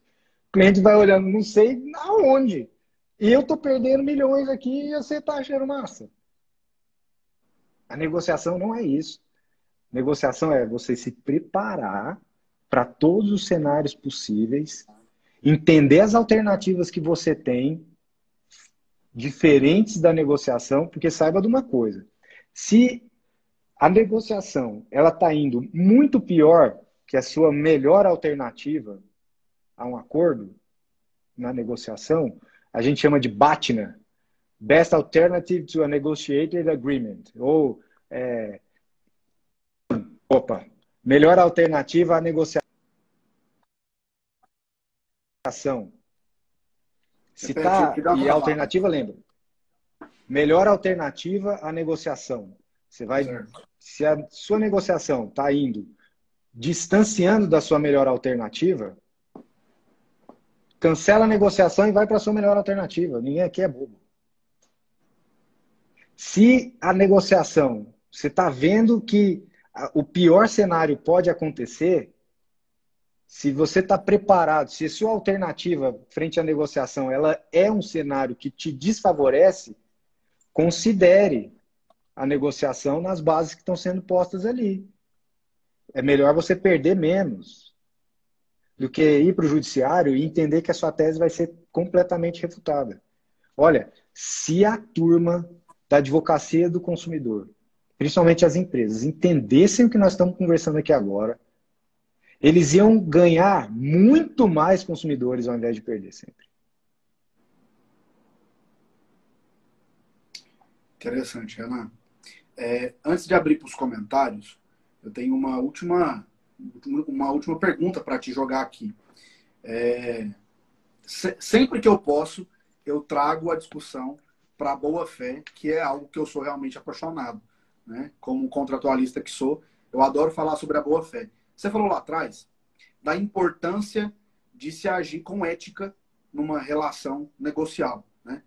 S2: O cliente vai olhando, não sei aonde. E eu estou perdendo milhões aqui e você está achando massa. A negociação não é isso. Negociação é você se preparar para todos os cenários possíveis, entender as alternativas que você tem, diferentes da negociação, porque saiba de uma coisa. Se a negociação ela está indo muito pior que a sua melhor alternativa a um acordo na negociação, a gente chama de BATNA, Best Alternative to a Negotiated Agreement, ou melhor alternativa à negociação. E a alternativa, lembra? Melhor alternativa à negociação. Você vai, se a sua negociação está indo distanciando da sua melhor alternativa, cancela a negociação e vai para a sua melhor alternativa. Ninguém aqui é bobo. Se a negociação, você está vendo que o pior cenário pode acontecer, se você está preparado, se a sua alternativa frente à negociação ela é um cenário que te desfavorece, considere a negociação nas bases que estão sendo postas ali. É melhor você perder menos. do que ir para o judiciário e entender que a sua tese vai ser completamente refutada. Olha, se a turma da advocacia do consumidor, principalmente as empresas, entendessem o que nós estamos conversando aqui agora, eles iam ganhar muito mais consumidores ao invés de perder sempre.
S1: Interessante, Renan. Antes de abrir para os comentários, eu tenho uma última pergunta para te jogar aqui. Sempre que eu posso, eu trago a discussão para a boa-fé, que é algo que eu sou realmente apaixonado, né? Como contratualista que sou, eu adoro falar sobre a boa-fé. Você falou lá atrás da importância de se agir com ética numa relação negocial, né?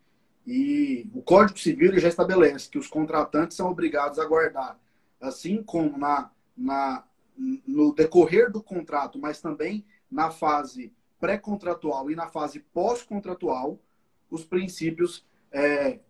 S1: E o Código Civil ele já estabelece que os contratantes são obrigados a guardar, assim como no decorrer do contrato, mas também na fase pré-contratual e na fase pós-contratual, os princípios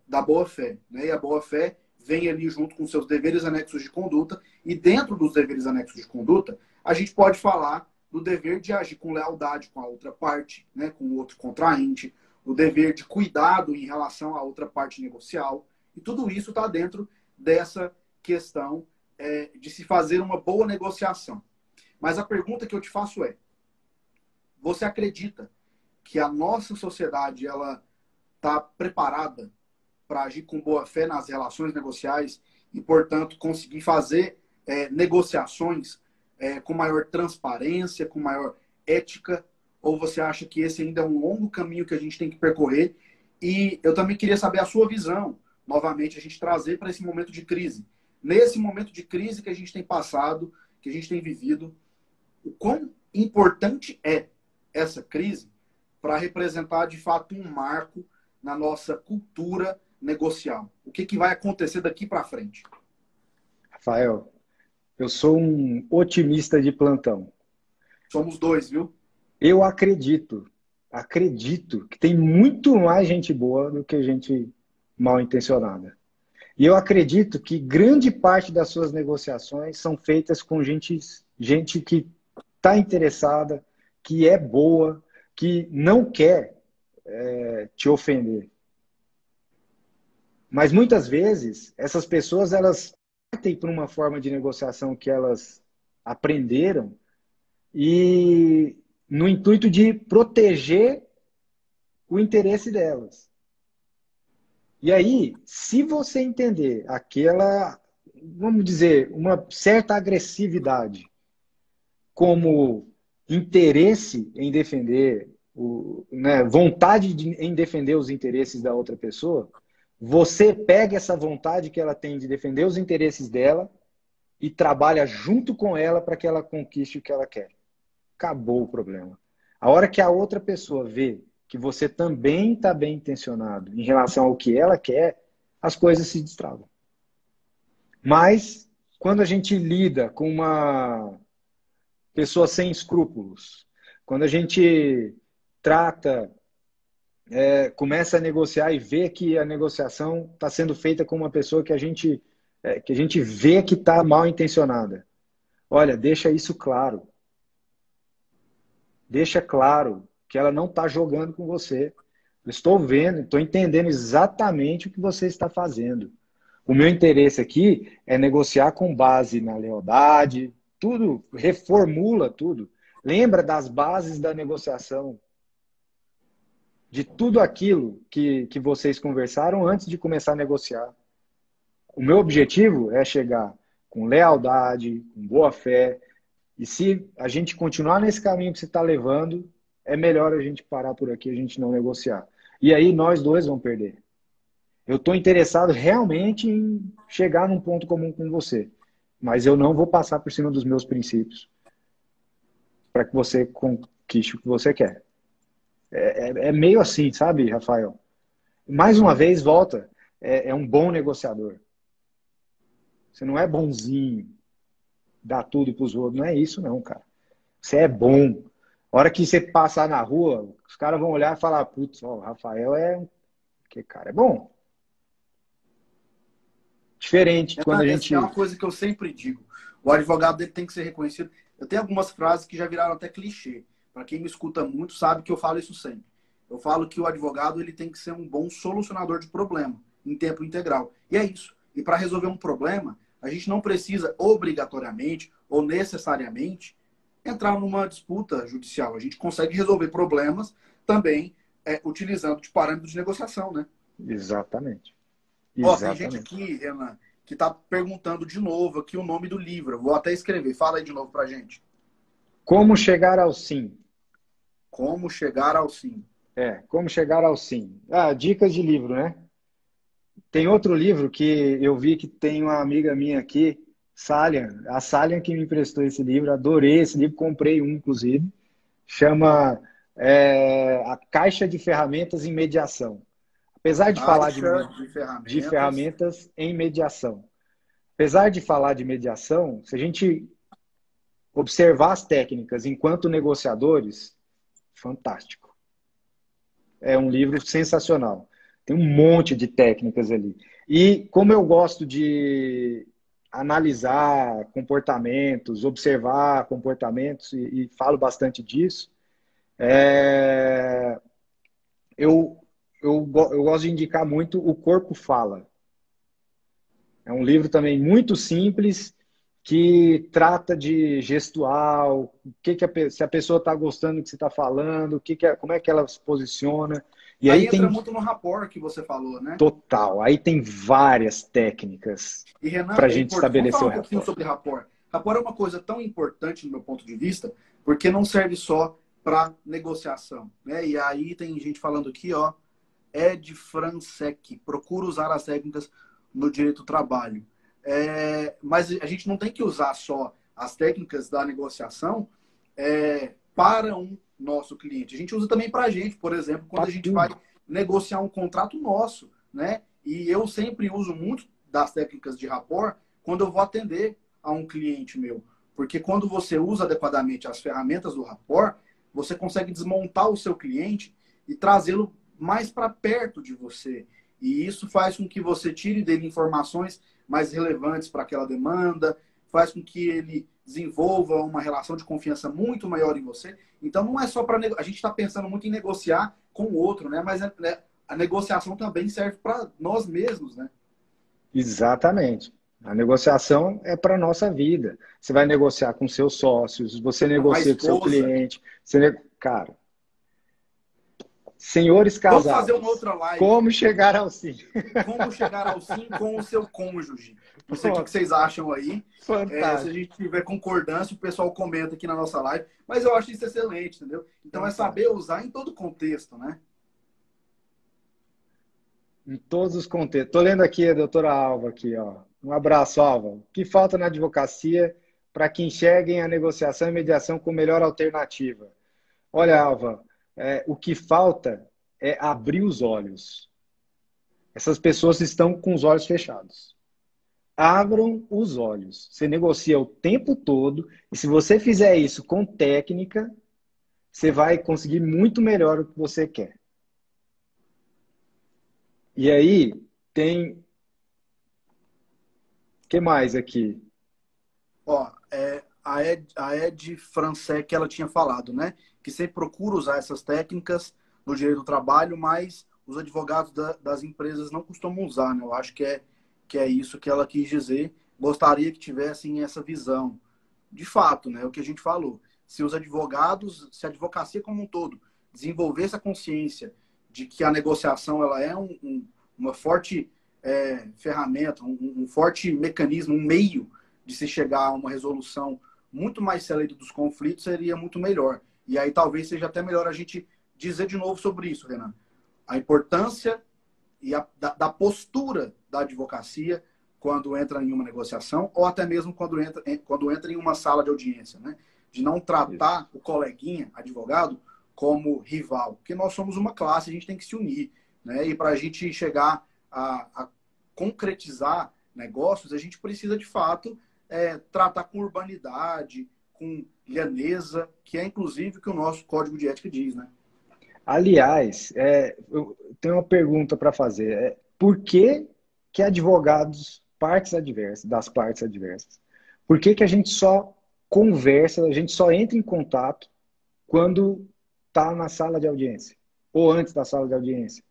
S1: da boa-fé, né? E a boa-fé vem ali junto com seus deveres anexos de conduta, e dentro dos deveres anexos de conduta, a gente pode falar do dever de agir com lealdade com a outra parte, né? Com o outro contraente, o dever de cuidado em relação à outra parte negocial, e tudo isso está dentro dessa questão de se fazer uma boa negociação. Mas a pergunta que eu te faço é: você acredita que a nossa sociedade ela está preparada para agir com boa fé nas relações negociais e, portanto, conseguir fazer negociações com maior transparência, com maior ética? Ou você acha que esse ainda é um longo caminho que a gente tem que percorrer? E eu também queria saber a sua visão, novamente, a gente trazer para esse momento de crise. Nesse momento de crise que a gente tem passado, que a gente tem vivido, o quão importante é essa crise para representar, de fato, um marco na nossa cultura negocial? O que vai acontecer daqui para frente?
S2: Rafael, eu sou um otimista de plantão.
S1: Somos dois, viu?
S2: Eu acredito que tem muito mais gente boa do que gente mal intencionada. E eu acredito que grande parte das suas negociações são feitas com gente que está interessada, que é boa, que não quer te ofender. Mas muitas vezes essas pessoas elas partem para uma forma de negociação que elas aprenderam e no intuito de proteger o interesse delas. E aí, se você entender aquela, vamos dizer, uma certa agressividade como interesse em defender, vontade em defender os interesses da outra pessoa, você pega essa vontade que ela tem de defender os interesses dela e trabalha junto com ela para que ela conquiste o que ela quer. Acabou o problema. A hora que a outra pessoa vê que você também está bem intencionado em relação ao que ela quer, as coisas se destravam. Mas, quando a gente lida com uma pessoa sem escrúpulos, quando a gente começa a negociar e vê que a negociação está sendo feita com uma pessoa que a gente vê que está mal intencionada, olha, deixa isso claro. Deixa claro que ela não está jogando com você. Eu estou vendo, estou entendendo exatamente o que você está fazendo. O meu interesse aqui é negociar com base na lealdade, tudo, reformula tudo. Lembra das bases da negociação, de tudo aquilo que vocês conversaram antes de começar a negociar. O meu objetivo é chegar com lealdade, com boa fé. E se a gente continuar nesse caminho que você está levando, é melhor a gente parar por aqui, a gente não negociar. E aí nós dois vamos perder. Eu estou interessado realmente em chegar num ponto comum com você. Mas eu não vou passar por cima dos meus princípios para que você conquiste o que você quer. É meio assim, sabe, Rafael? Mais uma vez, volta. É um bom negociador. Você não é bonzinho, dá tudo pros outros. Não é isso não, cara. Você é bom. A hora que você passar na rua, os caras vão olhar e falar, putz, ó, o Rafael que cara é bom. Diferente quando a gente...
S1: É uma coisa que eu sempre digo. O advogado dele tem que ser reconhecido. Eu tenho algumas frases que já viraram até clichê. para quem me escuta muito, sabe que eu falo isso sempre. Eu falo que o advogado ele tem que ser um bom solucionador de problema em tempo integral. E é isso. E para resolver um problema, a gente não precisa obrigatoriamente ou necessariamente entrar numa disputa judicial. A gente consegue resolver problemas também utilizando de parâmetros de negociação, né?
S2: Exatamente.
S1: Ó, tem gente
S2: Exatamente.
S1: aqui, Renan, que está perguntando de novo aqui o nome do livro. Eu vou até escrever. Fala aí de novo para gente.
S2: Como chegar ao sim?
S1: Como chegar ao sim.
S2: Como chegar ao sim. Ah, dicas de livro, né? Tem outro livro que eu vi que tem uma amiga minha aqui, Salian, a Salian que me emprestou esse livro, adorei esse livro, comprei um, inclusive, chama A Caixa de Ferramentas em Mediação. Apesar de falar
S1: Caixa de
S2: de
S1: ferramentas.
S2: ferramentas em mediação. Apesar de falar de mediação, se a gente observar as técnicas enquanto negociadores, fantástico. É um livro sensacional. Tem um monte de técnicas ali. E como eu gosto de analisar comportamentos, observar comportamentos, e falo bastante disso, é, eu, eu gosto de indicar muito O Corpo Fala. É um livro também muito simples, que trata de gestual, se a pessoa está gostando do que você está falando, como é que ela se posiciona. E aí
S1: Aí entra
S2: tem
S1: muito no rapport que você falou, né?
S2: total, aí tem várias técnicas
S1: E, Renan,
S2: para a
S1: é
S2: gente
S1: importante. Vamos
S2: estabelecer
S1: falar
S2: o
S1: um pouquinho
S2: rapport.
S1: sobre rapport. Rapport é uma coisa tão importante, no meu ponto de vista, porque não serve só para negociação, né? E aí tem gente falando aqui, ó, Ed Fransec, procura usar as técnicas no direito do trabalho. Mas a gente não tem que usar só as técnicas da negociação para um nosso cliente. A gente usa também para a gente, por exemplo, quando
S2: Para
S1: a gente vai
S2: tudo.
S1: negociar um contrato nosso, né? E eu sempre uso muito das técnicas de rapport quando eu vou atender a um cliente meu. Porque quando você usa adequadamente as ferramentas do rapport, você consegue desmontar o seu cliente e trazê-lo mais para perto de você. E isso faz com que você tire dele informações mais relevantes para aquela demanda, faz com que ele desenvolva uma relação de confiança muito maior em você. Então, não é só para... A gente está pensando muito em negociar com o outro, né? Mas a negociação também serve para nós mesmos, né?
S2: Exatamente. A negociação é para a nossa vida. Você vai negociar com seus sócios, você
S1: Com a
S2: negocia com seu
S1: esposa.
S2: cliente. Cara, senhores
S1: Vamos fazer uma
S2: casados,
S1: outra live.
S2: como chegar ao sim?
S1: Como chegar ao sim com o seu cônjuge. Não sei o que
S2: Pronto,
S1: vocês acham aí. Se a
S2: fantástico,
S1: gente tiver concordância, o pessoal comenta aqui na nossa live. Mas eu acho isso excelente, entendeu? Então é saber
S2: fantástico.
S1: usar em todo contexto, né?
S2: Em todos os contextos. Estou lendo aqui a doutora Alva aqui, ó. Um abraço, Alva. O que falta na advocacia para que enxerguem a negociação e mediação como melhor alternativa? Olha, Alva, o que falta é abrir os olhos. Essas pessoas estão com os olhos fechados. Abram os olhos. Você negocia o tempo todo e se você fizer isso com técnica, você vai conseguir muito melhor o que você quer. E aí, tem... O que mais aqui?
S1: Ó, a Ed Fransec, ela tinha falado, né? Que sempre procura usar essas técnicas no direito do trabalho, mas os advogados das empresas não costumam usar, né? Eu acho que é isso que ela quis dizer. Gostaria que tivessem essa visão. De fato, né? O que a gente falou. Se os advogados, se a advocacia como um todo desenvolvesse a consciência de que a negociação ela é uma forte ferramenta, um forte mecanismo, um meio de se chegar a uma resolução muito mais célere dos conflitos, seria muito melhor. E aí talvez seja até melhor a gente dizer de novo sobre isso, Renan. A importância da postura da advocacia quando entra em uma negociação ou até mesmo quando entra em uma sala de audiência, né? De não
S2: Isso.
S1: tratar o coleguinha, advogado, como rival. Porque nós somos uma classe, a gente tem que se unir, né? E para a gente chegar a concretizar negócios, a gente precisa, de fato, tratar com urbanidade, com lhaneza, que é, inclusive, o que o nosso Código de Ética diz, né?
S2: Aliás, eu tenho uma pergunta para fazer. Por que que advogados, das partes adversas, por que que a gente só conversa, a gente só entra em contato quando está na sala de audiência, ou antes da sala de audiência.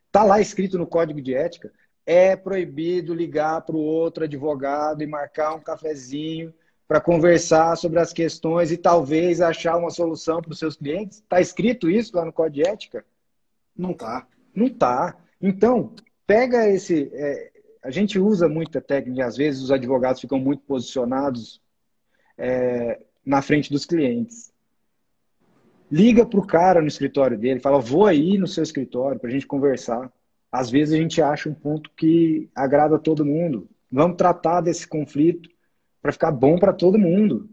S2: Está lá escrito no Código de Ética, é proibido ligar para o outro advogado e marcar um cafezinho para conversar sobre as questões e talvez achar uma solução para os seus clientes? Está escrito isso lá no Código de Ética?
S1: Não tá.
S2: Não está. Então, pega esse... a gente usa muita técnica e às vezes os advogados ficam muito posicionados na frente dos clientes. Liga para o cara no escritório dele, fala, vou aí no seu escritório para a gente conversar. Às vezes a gente acha um ponto que agrada a todo mundo. Vamos tratar desse conflito para ficar bom para todo mundo.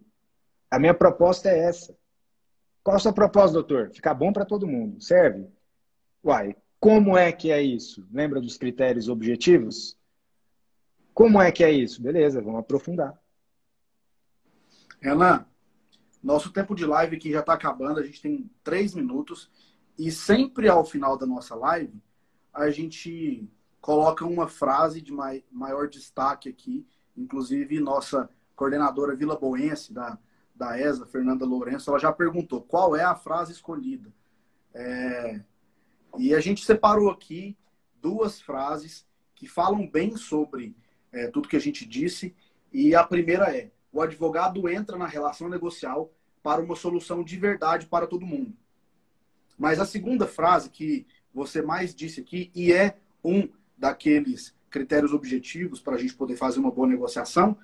S2: A minha proposta é essa. Qual a sua proposta, doutor? Ficar bom para todo mundo. Serve? Uai, como é que é isso? Lembra dos critérios objetivos? Como é que é isso? Beleza, vamos aprofundar.
S1: Renan, nosso tempo de live aqui já está acabando, a gente tem 3 minutos e sempre ao final da nossa live a gente coloca uma frase de maior destaque aqui, inclusive nossa coordenadora vilaboense da ESA, Fernanda Lourenço, ela já perguntou qual é a frase escolhida. E a gente separou aqui 2 frases que falam bem sobre tudo que a gente disse, e a primeira é: o advogado entra na relação negocial para uma solução de verdade para todo mundo. Mas a segunda frase que você mais disse aqui, e é um daqueles critérios objetivos para a gente poder fazer uma boa negociação,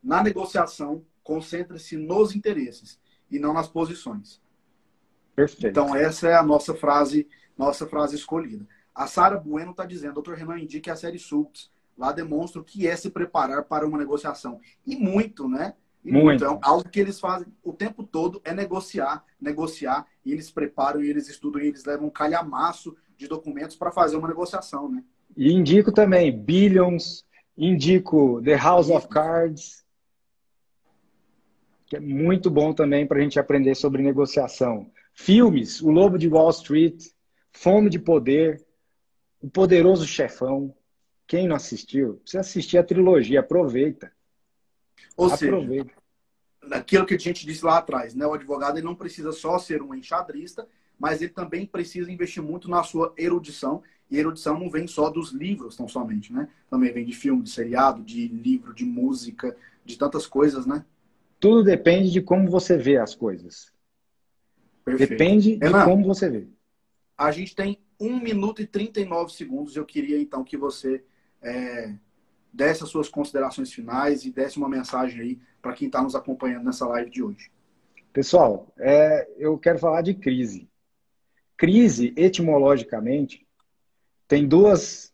S1: na negociação, concentre-se nos interesses e não nas posições.
S2: Perfeito.
S1: Então, essa é a nossa frase escolhida. A Sara Bueno está dizendo: Dr. Renan, indique a série Sults. Lá demonstra o que é se preparar para uma negociação. E muito, né?
S2: Muito.
S1: Então, algo que eles fazem o tempo todo é negociar, e eles preparam, e eles estudam, e eles levam um calhamaço de documentos para fazer uma negociação, né?
S2: E indico também Billions, indico The House of Cards, que é muito bom também para a gente aprender sobre negociação. Filmes, O Lobo de Wall Street, Fome de Poder, O Poderoso Chefão. Quem não assistiu, precisa assistir a trilogia, aproveita.
S1: Ou seja, aquilo que a gente disse lá atrás, né? O advogado ele não precisa só ser um enxadrista, mas ele também precisa investir muito na sua erudição. E erudição não vem só dos livros, tão somente, né? Também vem de filme, de seriado, de livro, de música, de tantas coisas, né?
S2: Tudo depende de como você vê as coisas.
S1: Perfeito.
S2: Depende de como você vê.
S1: A gente tem 1 minuto e 39 segundos. Eu queria, então, que você desse as suas considerações finais e desse uma mensagem aí para quem está nos acompanhando nessa live de hoje.
S2: Pessoal, eu quero falar de crise. Crise, etimologicamente, tem duas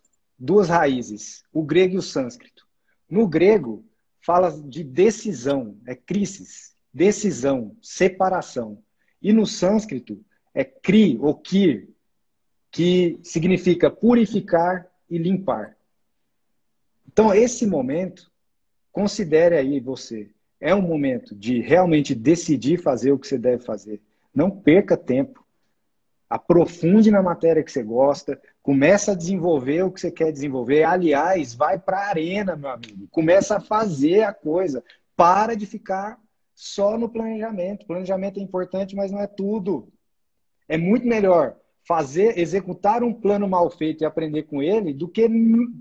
S2: raízes, o grego e o sânscrito. No grego, fala de decisão, crisis, decisão, separação. E no sânscrito, é kri, ou kir, que significa purificar e limpar. Então, esse momento, considere aí você, é um momento de realmente decidir fazer o que você deve fazer. Não perca tempo. Aprofunde na matéria que você gosta, começa a desenvolver o que você quer desenvolver. Aliás, vai para a arena, meu amigo. Começa a fazer a coisa. Para de ficar só no planejamento. Planejamento é importante, mas não é tudo. É muito melhor executar um plano mal feito e aprender com ele do que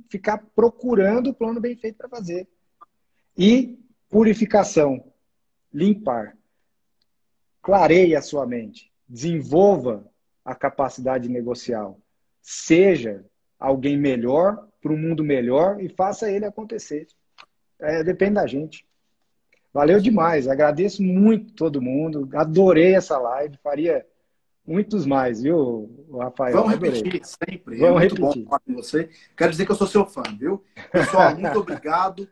S2: ficar procurando o plano bem feito para fazer. E purificação, limpar. Clareie a sua mente. Desenvolva a capacidade negocial. Seja alguém melhor para um mundo melhor e faça ele acontecer. Depende da gente. Valeu demais. Agradeço muito todo mundo. Adorei essa live. Faria muitos mais, viu, Rafael?
S1: Vamos repetir sempre.
S2: Vamos
S1: muito
S2: repetir.
S1: Bom falar com você. Quero dizer que eu sou seu fã, viu? Pessoal, muito obrigado.